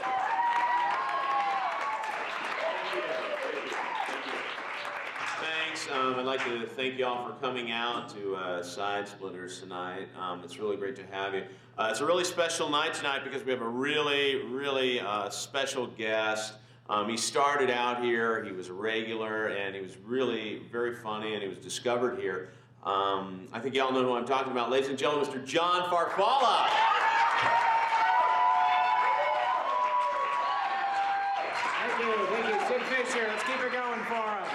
Thanks. I'd like to thank you all for coming out to Side Splitters tonight. It's really great to have you. It's a really special night tonight because we have a really special guest. He started out here, he was a regular, and he was really very funny, and he was discovered here. I think you all know who I'm talking about. Ladies and gentlemen, Mr. Jahn Farfalla. Thank you. Sid Fisher, let's keep it going for him.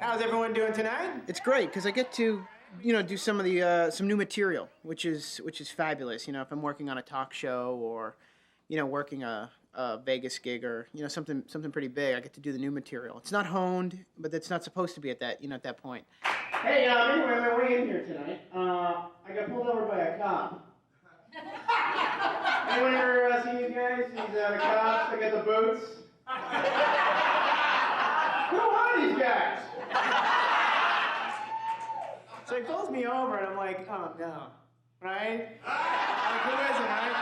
How's everyone doing tonight? It's great because I get to, do some of the some new material, which is fabulous. If I'm working on a talk show or, working a Vegas gig or something pretty big, I get to do the new material. It's not honed, but it's not supposed to be at that at that point. Hey, anyway, on my way in here tonight, I got pulled over by a cop. Anyone ever seen these guys? These cops, they got the boots. Who are these guys? So he pulls me over, and I'm like, oh no, right? Like, who is it, right?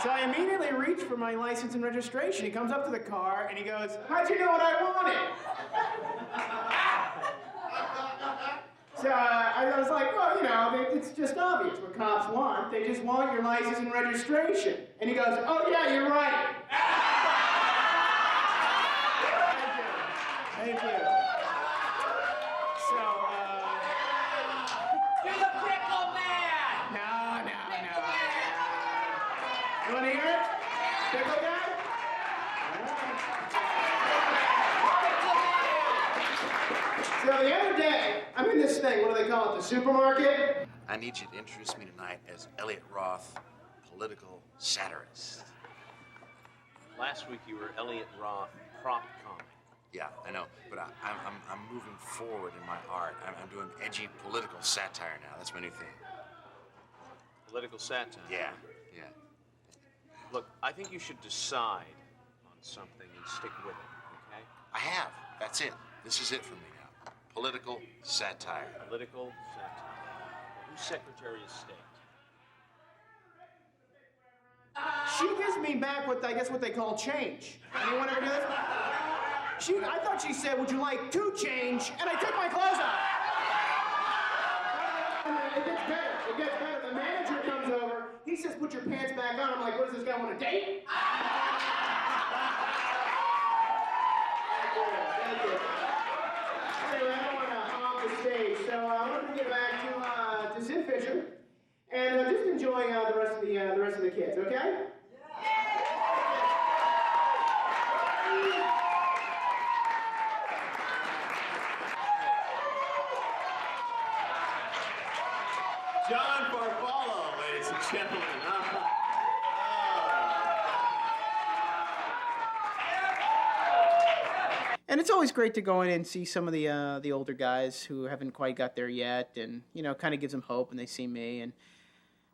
So I immediately reach for my license and registration. He comes up to the car, and he goes, how'd you know what I wanted? So I was like, well, it's just obvious what cops want. They just want your license and registration. And he goes, oh yeah, you're right. Thank you. So, You're the pickle man! No. You want to hear it? Pickle guy? So the other day, I'm in this thing, what do they call it, the supermarket? I need you to introduce me tonight as Elliot Roth, political satirist. Last week you were Elliot Roth, prop comic. Yeah, I know, but I'm moving forward in my art. I'm doing edgy political satire now. That's my new thing. Political satire. Yeah. Look, I think you should decide on something and stick with it, okay? I have. That's it. This is it for me now. Political satire. Political satire. Who's Secretary of State? She gives me back what they call change. Anyone ever do this? I thought she said, would you like to change? And I took my clothes off. It gets better. The manager comes over. He says, put your pants back on. I'm like, what does this guy want to date? Thank you. Anyway, I don't want to hog the stage, so I'm going to bring it back to Sid Fisher, and just enjoy the rest of the kids, okay? Jahn Farfalla, ladies and gentlemen. And it's always great to go in and see some of the older guys who haven't quite got there yet, and kind of gives them hope when they see me. And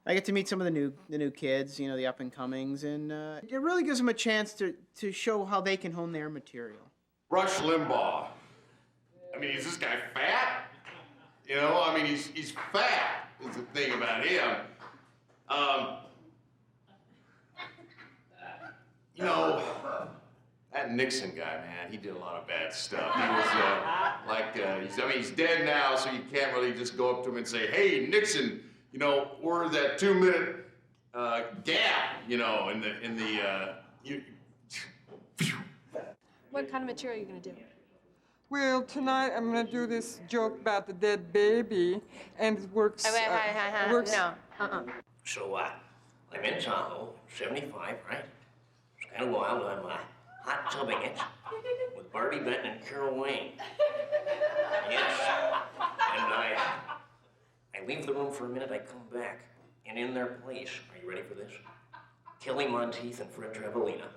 I get to meet some of the new kids, the up and comings, and it really gives them a chance to show how they can hone their material. Rush Limbaugh. I mean, is this guy fat? He's fat is the thing about him. That Nixon guy, man, he did a lot of bad stuff. He was he's dead now, so you can't really just go up to him and say, hey, Nixon, we're that 2-minute gap, in the. What kind of material are you going to do? Well, tonight I'm going to do this joke about the dead baby, and it works. Works. No. So, I'm in Tahoe, 75, right? It's kind of wild. I'm hot tubbing it with Barbie Benton and Carol Wayne. Yes. And I leave the room for a minute, I come back, and in their place, are you ready for this? Kelly Monteith and Fred Travelina.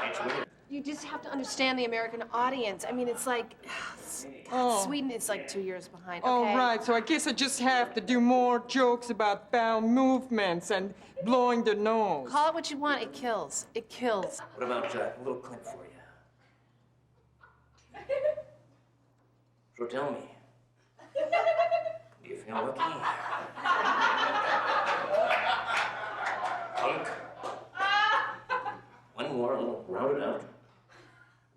It's weird. You just have to understand the American audience. I mean, it's like Oh. Sweden is like 2 years behind, Oh, okay? right. So I guess I just have to do more jokes about bowel movements and blowing the nose. Call it what you want, it kills. It kills. What about a little clip for you? So tell me, do you feel lucky? Punk. One more little rounded out.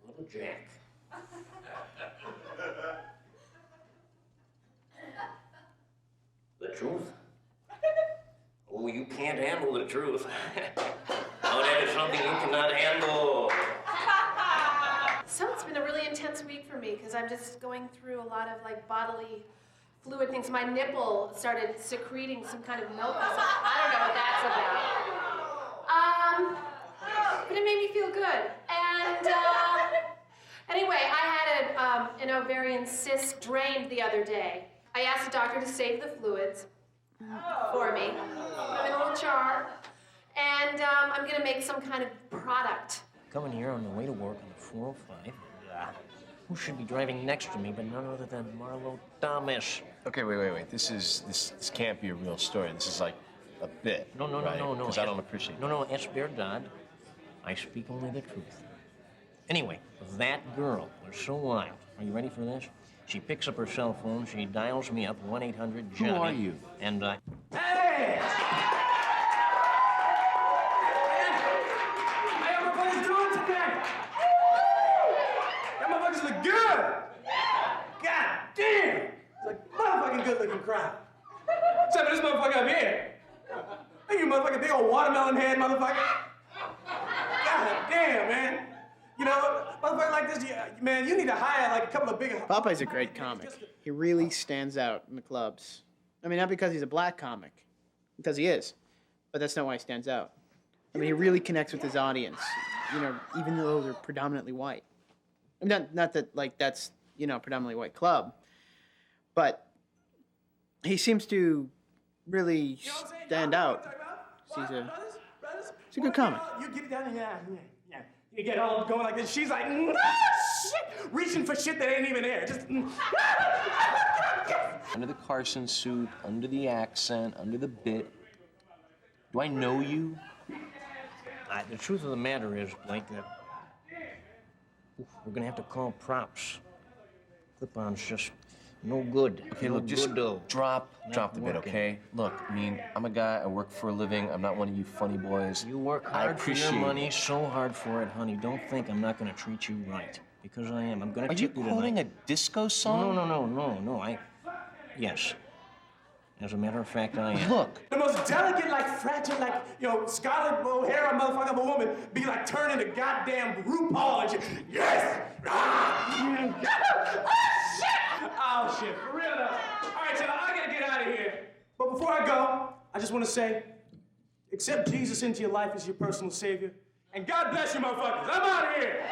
Little Jack. The truth? Oh, you can't handle the truth. Oh, that is something you cannot handle. So it's been a really intense week for me because I'm just going through a lot of like bodily fluid things. My nipple started secreting some kind of milk or something. I don't know what that's about. But it made me feel good. And anyway, I had an ovarian cyst drained the other day. I asked the doctor to save the fluids for me. I'm in a little jar. And I'm gonna make some kind of product. Coming here on the way to work on the 405. Who should be driving next to me but none other than Marlo Thomas? Okay, wait. This can't be a real story. This is like a bit. No. Because I don't appreciate it. No, Eschbacher. I speak only the truth. Anyway, that girl was so wild. Are you ready for this? She picks up her cell phone, she dials me up, 1-800-JOHNNY. Who are you? And Hey! How y'all motherfuckers doing today? Y'all motherfuckers look good! God damn! It's like a motherfucking good-looking crowd. Except for this motherfucker up here. Look you motherfucking big old watermelon head motherfucker. God damn, man. You know, motherfucker like this, man, you need to hire like a couple of bigger... Popeye's a great comic. He really stands out in the clubs. I mean, not because he's a black comic, because he is, but that's not why he stands out. I mean, he really connects with his audience, you know, even though they're predominantly white. I mean, not that, like, that's, you know, a predominantly white club, but he seems to really stand out. He's a good comic. You get it down there, yeah. You get all going like this. She's like, shit, reaching for shit that ain't even there. Just. Under the Carson suit, under the accent, under the bit. Do I know you? The truth of the matter is, Blake, that we're gonna have to call props. Clip-on's just no good. Okay, no look, just good, drop the bit, working. okay? Look, I mean, I'm a guy, I work for a living, I'm not one of you funny boys. You work hard for your money, so hard for it, honey. Don't think I'm not gonna treat you right. Because I am. I'm gonna tip you tonight. Are you quoting a disco song? No. Yes. As a matter of fact, I am. Look. The most delicate, like fragile, like, you know, Scarlett O'Hara motherfucker of a woman be like turning to goddamn RuPaul and shit. Yes! Oh, shit, for real though. All right, y'all, I gotta get out of here. But before I go, I just want to say, accept Jesus into your life as your personal savior. And God bless you, motherfuckers. I'm out of here.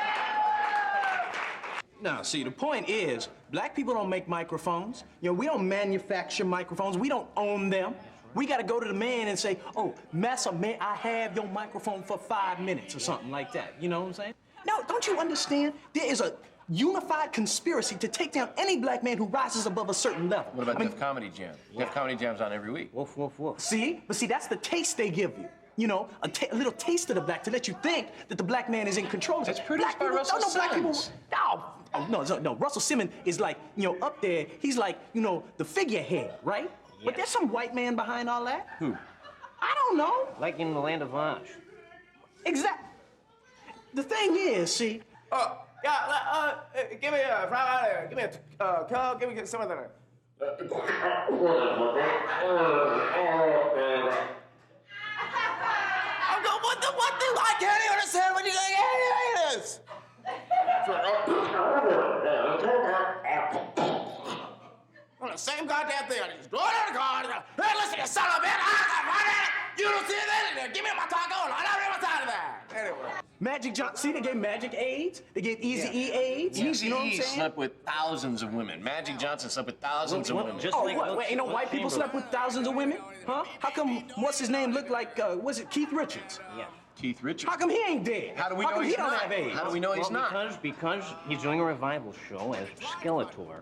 Now, see, the point is, black people don't make microphones. You know, we don't manufacture microphones. We don't own them. We got to go to the man and say, oh, massa, may I have your microphone for 5 minutes or something like that. You know what I'm saying? Now, don't you understand? There is a unified conspiracy to take down any black man who rises above a certain level. What about Def Comedy Jam? We have comedy jams on every week. Woof. See? But see, that's the taste they give you. You know, a little taste of the black to let you think that the black man is in control. That's produced by Russell Simmons. No, Russell Simmons is like, you know, up there. He's like, you know, the figurehead, right? Yes. But there's some white man behind all that. Who? I don't know. Like in the Land of Oz. Exactly. The thing is, see. Give me a Farfalla, give me a Coke, give me some of the. What the? I can't even understand what you think it is. Well, the same goddamn thing. I just go to the car. Hey, listen, you son of a bitch! You don't see that? Give me my taco. I don't have time for that. Anyway. Magic Johnson. See, they gave Magic AIDS. They gave Easy-E AIDS. Easy-E you know what I'm saying? slept with thousands of women. Magic Johnson slept with thousands of women. Wait, ain't no white people slept with thousands of women? Huh? How come, what's his name looked like, was it Keith Richards? Yeah. Keith Richards. How come he ain't dead? How do we How know come he's he don't not? have AIDS? How do we know he's not? Because he's doing a revival show as Skeletor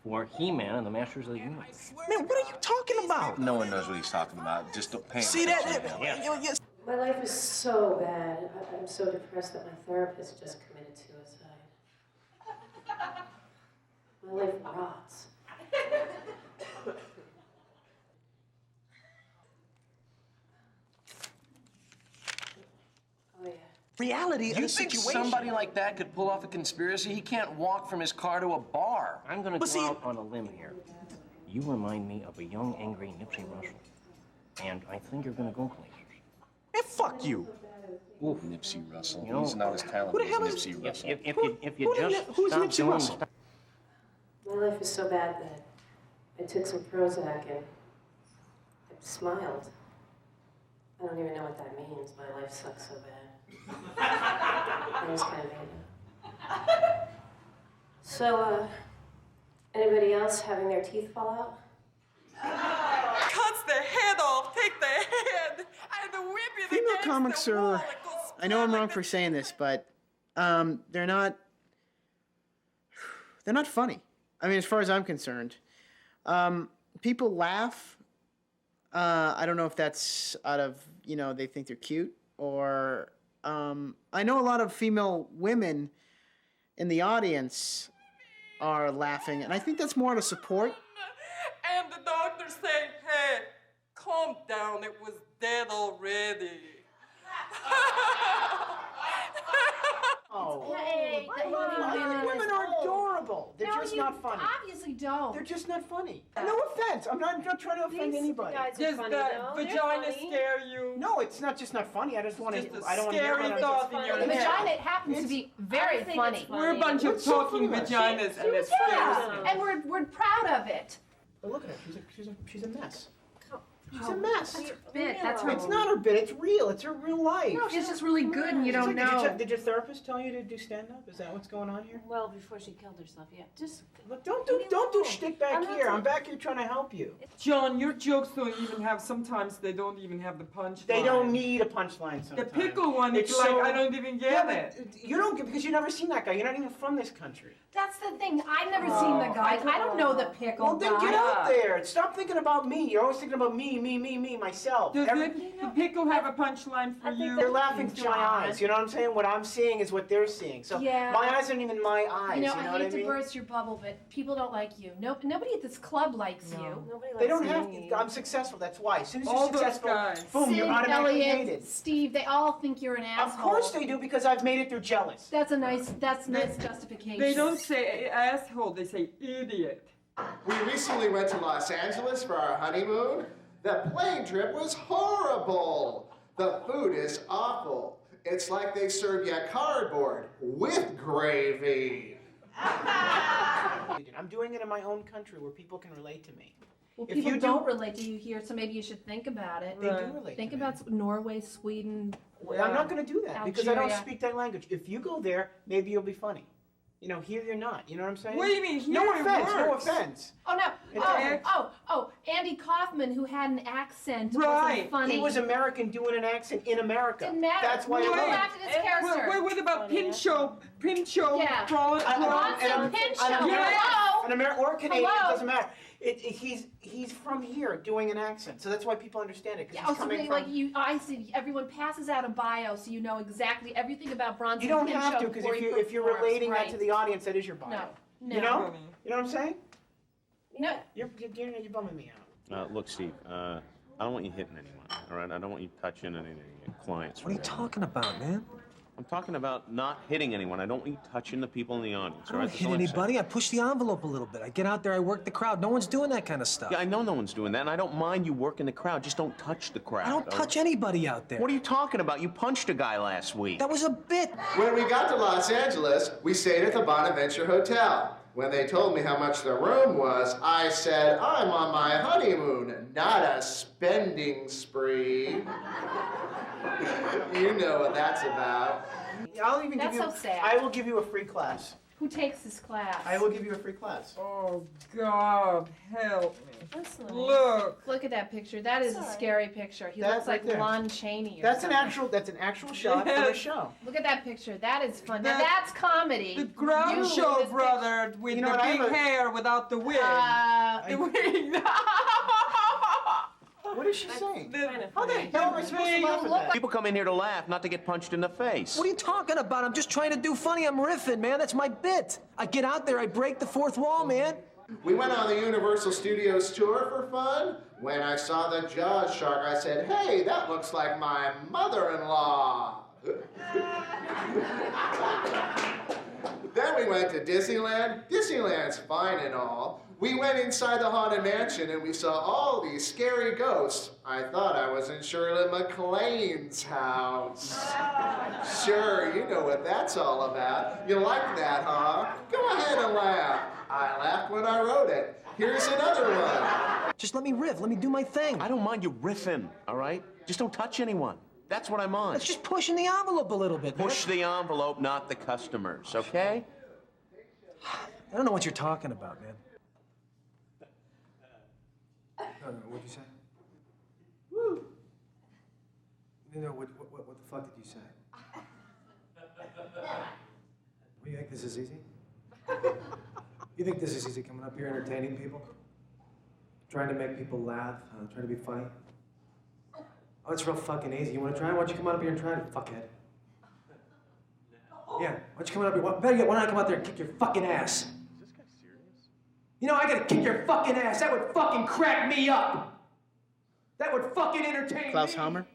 for He-Man and the Masters of the Universe. Man, what are you talking about? No one knows what he's talking about. Just don't pay him See attention. that? My life is so bad. I'm so depressed that my therapist just committed suicide. My life rots. Oh, yeah. Reality of You the think situation. somebody like that could pull off a conspiracy? He can't walk from his car to a bar. I'm going to go out on a limb here. You remind me of a young, angry Nipsey Russell. And I think you're going to go places. Man, fuck you. Oof. Nipsey Russell. You know, He's not as talented as Nipsey Russell. If you just who's stop Nipsey doing Russell? stuff. My life is so bad that I took some Prozac and I smiled. I don't even know what that means. My life sucks so bad. I just kind of made it up. So, anybody else having their teeth fall out? Cuts the head off, take the head, and the whip it Female against comics the wall. are. I know I'm wrong for saying this, but they're not funny. I mean, as far as I'm concerned, people laugh. I don't know if that's out of they think they're cute or. I know a lot of female women in the audience are laughing, and I think that's more out of support. And the doctor saying, hey, calm down, it was dead already. Oh, Hey, women are adorable. They're just not funny. Obviously don't. They're just not funny. No offense. I'm not trying to offend anybody. Does the vagina scare you? No, it's not just not funny. I just want to. I don't want to scary hear thought in your The head. vagina happens to be very funny. We're a bunch of What's so talking funny about it? vaginas, and it scares Yeah, me. and we're proud of it. But look at her. She's a mess. She's a mess. That's her bit. That's her. It's not her bit. It's real. It's her real life. No, she's just really good, and you don't know. Did your therapist tell you to do stand-up? Is that what's going on here? Well, before she killed herself, yeah. Just Look, don't do shtick back here. I'm back here trying to help you. John, your jokes don't even have, sometimes they don't even have the punchline. They don't need a punchline sometimes. The pickle one, it's like, I don't even get it. You don't get because you've never seen that guy. You're not even from this country. That's the thing. I've never seen the guy. I don't know the pickle Well, then guy. get out there. Stop thinking about me. You're always thinking about me, myself. Does the pickle have a punchline for you? They're laughing through my eyes. You know what I'm saying? What I'm seeing is what they're seeing. So Yeah. my eyes aren't even my eyes. You know, what I I hate to mean? burst your bubble, but people don't like you. Nobody at this club likes you. Nobody They don't have to. I'm successful. That's why. As soon as you're All those successful, guys. boom, Sid, you're automatically Elliot, hated. Steve, they all think you're an asshole. Of course they do because I've made it. They're jealous. That's nice justification. They don't say asshole, they say idiot. We recently went to Los Angeles for our honeymoon. The plane trip was horrible. The food is awful. It's like they serve you cardboard with gravy. I'm doing it in my own country where people can relate to me. Well, If people you don't relate to you here, so maybe you should think about it. They do relate Think to me. about Norway, Sweden. I'm not going to do that because I don't Algeria. speak that language. If you go there, maybe you'll be funny. Here you're not. You know what I'm saying? What do you mean? No Here it offense. No works. offense. Oh no! It's Andy Kaufman, who had an accent, Right. wasn't funny. He was American doing an accent in America. Didn't matter. That's why People I love him. laughed at his character. What about Pinchot? Pinchot? Yeah. Bronson Pinchot. An American or Canadian, Hello? it doesn't matter. He's from here doing an accent, so that's why people understand it. 'Cause Yeah, he's also, coming like from. I said, everyone passes out a bio, so you know exactly everything about Bronson. You don't Pinchot have to because before if you're performs, relating right. that to the audience, that is your bio. No. You know? You know what I'm saying? No. You're bumming me out. Look, Steve, I don't want you hitting anyone, all right? I don't want you touching any clients. What are you talking about, man? I'm talking about not hitting anyone. I don't want you touching the people in the audience, I all don't right? hit anybody. I push the envelope a little bit. I get out there, I work the crowd. No one's doing that kind of stuff. Yeah, I know no one's doing that, and I don't mind you working the crowd. Just don't touch the crowd. I don't touch anybody out there. What are you talking about? You punched a guy last week. That was a bit. When we got to Los Angeles, we stayed at the Bonaventure Hotel. When they told me how much the room was, I said, I'm on my honeymoon, not a spending spree. You know what that's about. I'll even That's give you. so sad. I will give you a free class. Who takes this class? I will give you a free class. Oh, God, help me. That's nice. Look. Look at that picture. That is a scary picture. He That looks right like there. Lon Chaney or That's something. an actual shot for the show. Look at that picture. That is fun. Now that's comedy. The ground You show with brother with You know the what, I big have a- hair without the wig. The wig. What is she saying? How the hell am I supposed to laugh at that? People come in here to laugh, not to get punched in the face. What are you talking about? I'm just trying to do funny. I'm riffing, man. That's my bit. I get out there, I break the fourth wall, man. We went on the Universal Studios tour for fun. When I saw the Jaws shark, I said, hey, that looks like my mother-in-law. Then we went to Disneyland. Disneyland's fine and all. We went inside the Haunted Mansion and we saw all these scary ghosts. I thought I was in Shirley MacLaine's house. Sure, you know what that's all about. You like that, huh? Go ahead and laugh. I laughed when I wrote it. Here's another one. Just let me riff. Let me do my thing. I don't mind you riffing, all right? Just don't touch anyone. That's what I'm on. It's just pushing the envelope a little bit, man. Push the envelope, not the customers, okay? I don't know what you're talking about, man. What'd you say? Woo! No, what the fuck did you say? What, you think this is easy? You think this is easy, coming up here entertaining people? Trying to make people laugh, trying to be funny? Oh, it's real fucking easy. You wanna try? Why don't you come on up here and try it, fuckhead? Yeah, why don't you come on up here? Better yet, why don't I come out there and kick your fucking ass? You know, I gotta kick your fucking ass. That would fucking crack me up. That would fucking entertain Klaus me. Hammer,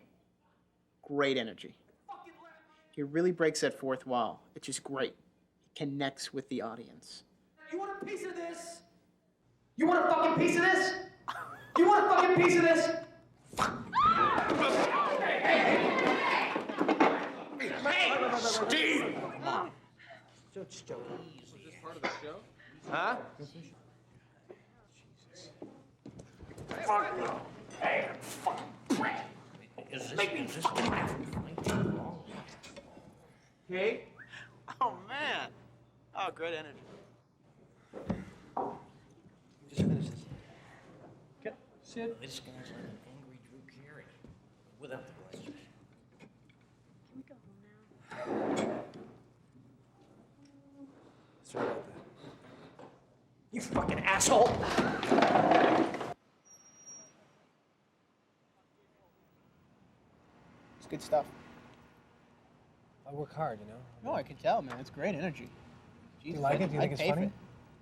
great energy. He really breaks that fourth wall. It's just great. He connects with the audience. You want a piece of this? You want a fucking piece of this? You want a fucking piece of this? Hey, Steve! Just joking. Is this part of the show? Huh? Fuck no. Hey, fucking make me Hey? Oh, man. Oh, great energy. Just finish this. Okay. Sit. This guy's like an angry Drew Carey, without the glasses. Can we go home now? Sorry about that. You fucking asshole! It's good stuff. I work hard, you know. No, I can tell, man. It's great energy. Do you like it? Do you think it's funny?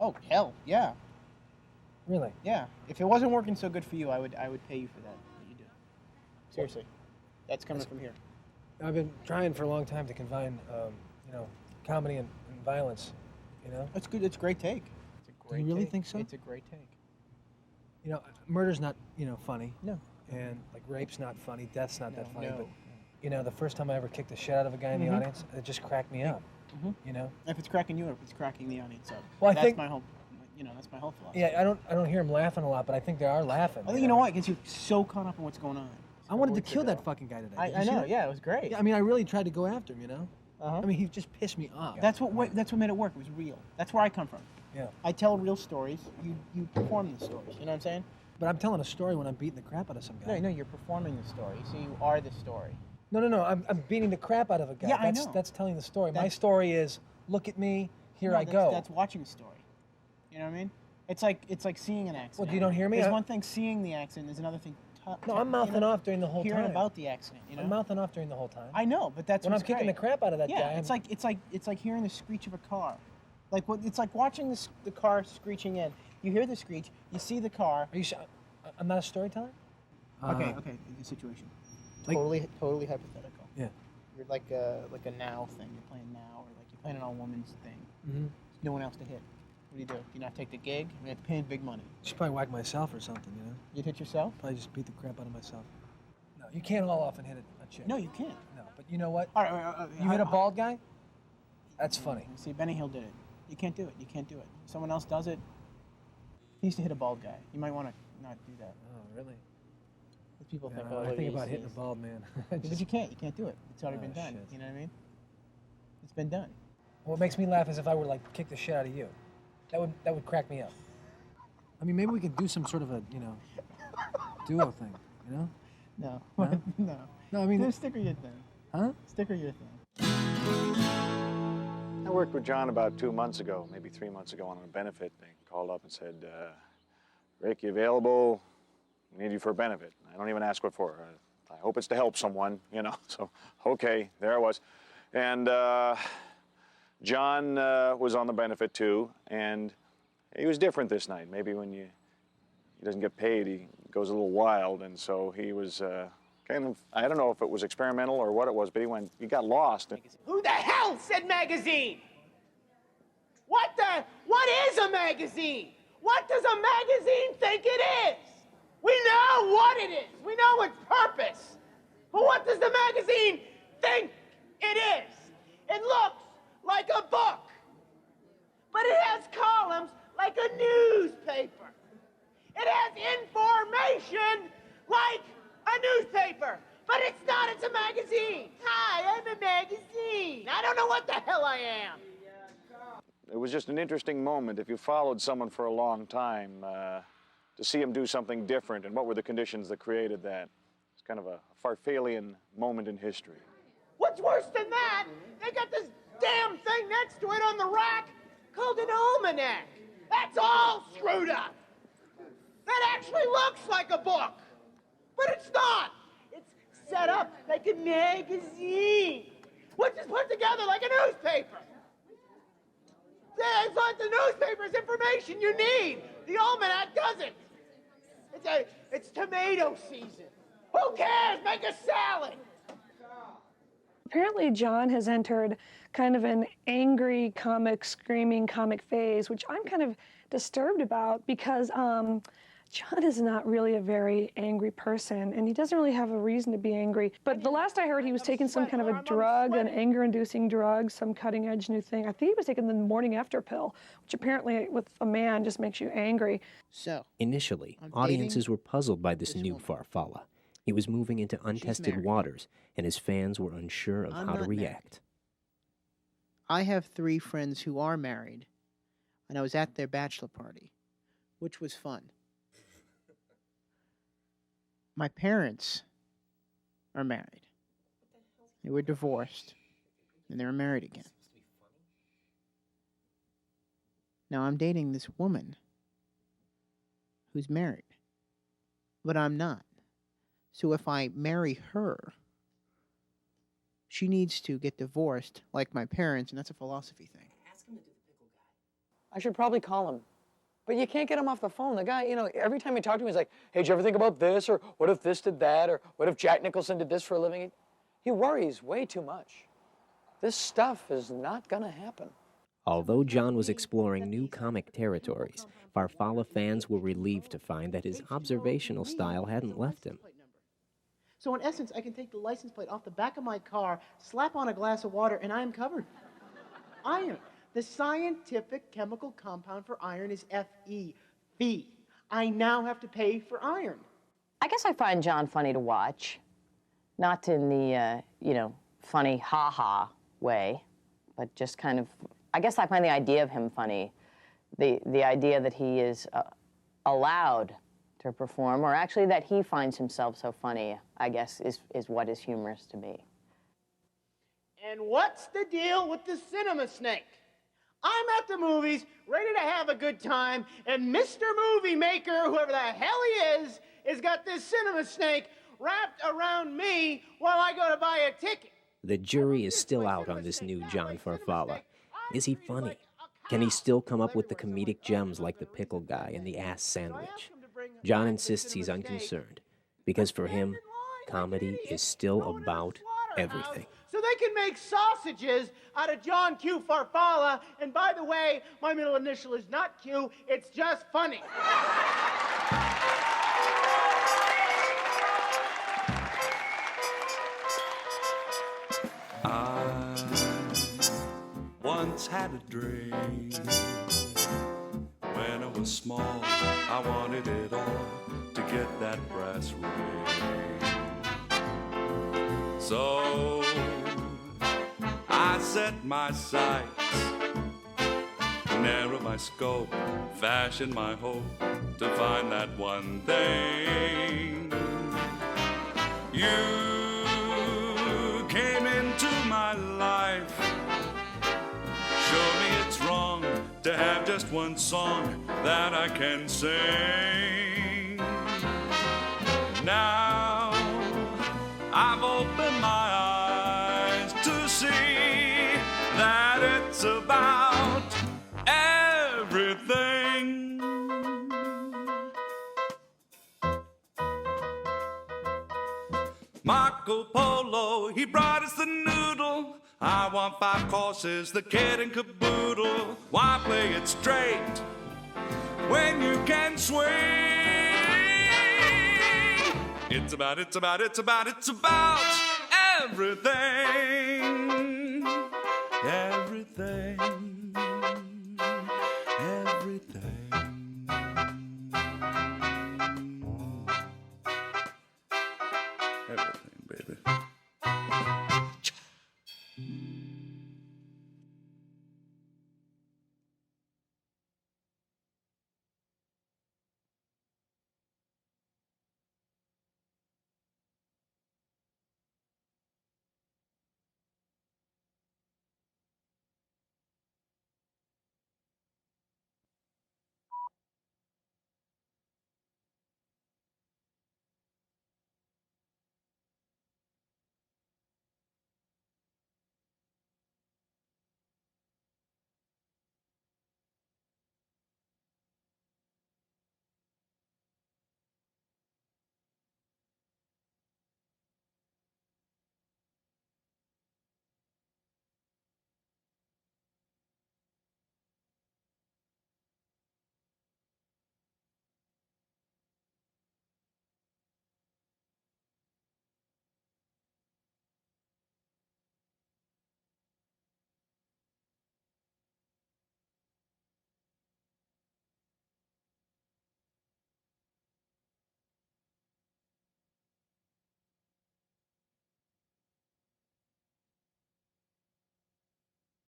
Oh, hell, yeah. Really? Yeah. If it wasn't working so good for you, I would pay you for that. What you do. Seriously. That's coming from here. I've been trying for a long time to combine, you know, comedy and violence, you know? It's good. It's a great take. It's a great Do you really take. think so? It's a great take. You know, murder's not, you know, funny. No. And, like, rape's not funny, death's not that funny. no. But, you know, the first time I ever kicked the shit out of a guy in the Mhm. audience, it just cracked me up, you know? If it's cracking you up, it's cracking the audience up. Well, I that's think- my whole, that's my whole philosophy. Yeah, I don't hear him laughing a lot, but I think they are laughing. I think you know why? Because you're so caught up in what's going on. I wanted to kill that fucking guy today. Did you I see know. that? Yeah, it was great. Yeah, I mean, I really tried to go after him, you know? Uh-huh. I mean, he just pissed me off. That's what made it work. It was real. That's where I come from. Yeah. I tell real stories. You perform the stories. You know what I'm saying? But I'm telling a story when I'm beating the crap out of some guy. No, you're performing the story. So you are the story. No. I'm beating the crap out of a guy. Yeah, I that's, know. That's telling the story. My That's- story is, look at me, here No, I go. That's watching a story. You know what I mean? It's like seeing an accident. Well, you don't hear me? There's one thing seeing the accident. There's another thing. No, I'm mouthing off during the whole hearing time. about the accident. You know? I'm mouthing off during the whole time. I know, but that's when I'm what's kicking great. the crap out of that yeah, guy. it's like hearing the screech of a car. It's like watching the car screeching in. You hear the screech. You see the car. Are you? I'm not a storyteller. Okay. The situation. Like- Totally hypothetical. Yeah. You're like a now thing. You're playing now, or like you're playing an all woman's thing. Mm-hmm. No one else to hit. What do you do? Do you not take the gig? You have to pay big money. Should probably whack myself or something, you know? You'd hit yourself? Probably just beat the crap out of myself. No, you can't haul off and hit a chick. No, you can't. No, but you know what? All right, you hit a bald guy? That's funny. See, Benny Hill did it. You can't do it. You can't do it. Someone else does it. He used to hit a bald guy. You might want to not do that. Oh, really? But people Yeah, think, I oh, think he's- about hitting a he's- bald man. But you can't. You can't do it. It's already been done. shit. You know what I mean? It's been done. What makes me laugh is if I were to, like, kick the shit out of you. That would crack me up. I mean, maybe we could do some sort of a, you know, duo thing, you know? No. No? No. No, I mean... Do stick or your thing. Huh? Stick or your thing. I worked with John about 2 months ago, maybe 3 months ago, on a benefit thing. Called up and said, Rick, you available? We need you for a benefit. I don't even ask what for. I hope it's to help someone, you know. So, okay, there I was. And John was on the benefit too, and he was different this night. Maybe when he doesn't get paid, he goes a little wild, and so he was kind of, I don't know if it was experimental or what it was, but he got lost. Who the hell said magazine? What is a magazine? What does a magazine think it is? We know what it is. We know its purpose. But what does the magazine think it is? It looks like a book, but it has columns like a newspaper. It has information like a newspaper, but it's not, it's a magazine. Hi, I'm a magazine. I don't know what the hell I am. It was just an interesting moment if you followed someone for a long time to see him do something different, and what were the conditions that created that. It's kind of a Farfallian moment in history. What's worse than that, they got this damn thing next to it on the rack called an almanac. That's all screwed up. That actually looks like a book, but it's not. It's set up like a magazine, which is put together like a newspaper. It's like the newspaper's information you need. The almanac doesn't. It's tomato season. Who cares? Make a salad. Apparently, John has entered kind of an angry comic, screaming comic phase, which I'm kind of disturbed about because John is not really a very angry person, and he doesn't really have a reason to be angry. But the last I heard, he was taking some kind of a drug, an anger-inducing drug, some cutting-edge new thing. I think he was taking the morning after pill, which apparently with a man just makes you angry. So initially, audiences were puzzled by this new Farfalla. He was moving into untested waters, and his fans were unsure of how to react. I have 3 friends who are married, and I was at their bachelor party, which was fun. My parents are married. They were divorced, and they were married again. Now I'm dating this woman who's married, but I'm not. So if I marry her, she needs to get divorced like my parents, and that's a philosophy thing. I should probably call him. But you can't get him off the phone. The guy, you know, every time you talk to him, he's like, hey, did you ever think about this? Or what if this did that? Or what if Jack Nicholson did this for a living? He worries way too much. This stuff is not going to happen. Although John was exploring new comic territories, Farfalla fans were relieved to find that his observational style hadn't left him. So in essence, I can take the license plate off the back of my car, slap on a glass of water, and I am covered. Iron. The scientific chemical compound for iron is Fe. I now have to pay for iron. I guess I find John funny to watch. Not in the, you know, funny ha-ha way, but just kind of, I guess I find the idea of him funny. The idea that he is allowed to perform, or actually that he finds himself so funny, I guess, is what is humorous to me. And what's the deal with the cinema snake? I'm at the movies, ready to have a good time, and Mr. Movie Maker, whoever the hell he is got this cinema snake wrapped around me while I go to buy a ticket. The jury is still out on this new John Farfalla. Is he funny? Can he still come up with the comedic gems like the pickle guy and the ass sandwich? John insists he's unconcerned, because for him, comedy is still about everything. So they can make sausages out of John Q. Farfalla, and by the way, my middle initial is not Q, it's just funny. I once had a dream. When I was small, I wanted it all to get that brass ring. So I set my sights, narrow my scope, fashion my hope to find that one thing. You came into my life, show me it's wrong to have just one song that I can sing. Now I've opened my eyes to see that it's about everything. Marco Polo, he brought us the noodle. I want 5 courses, the kit and caboodle. Why play it straight when you can swing? It's about everything.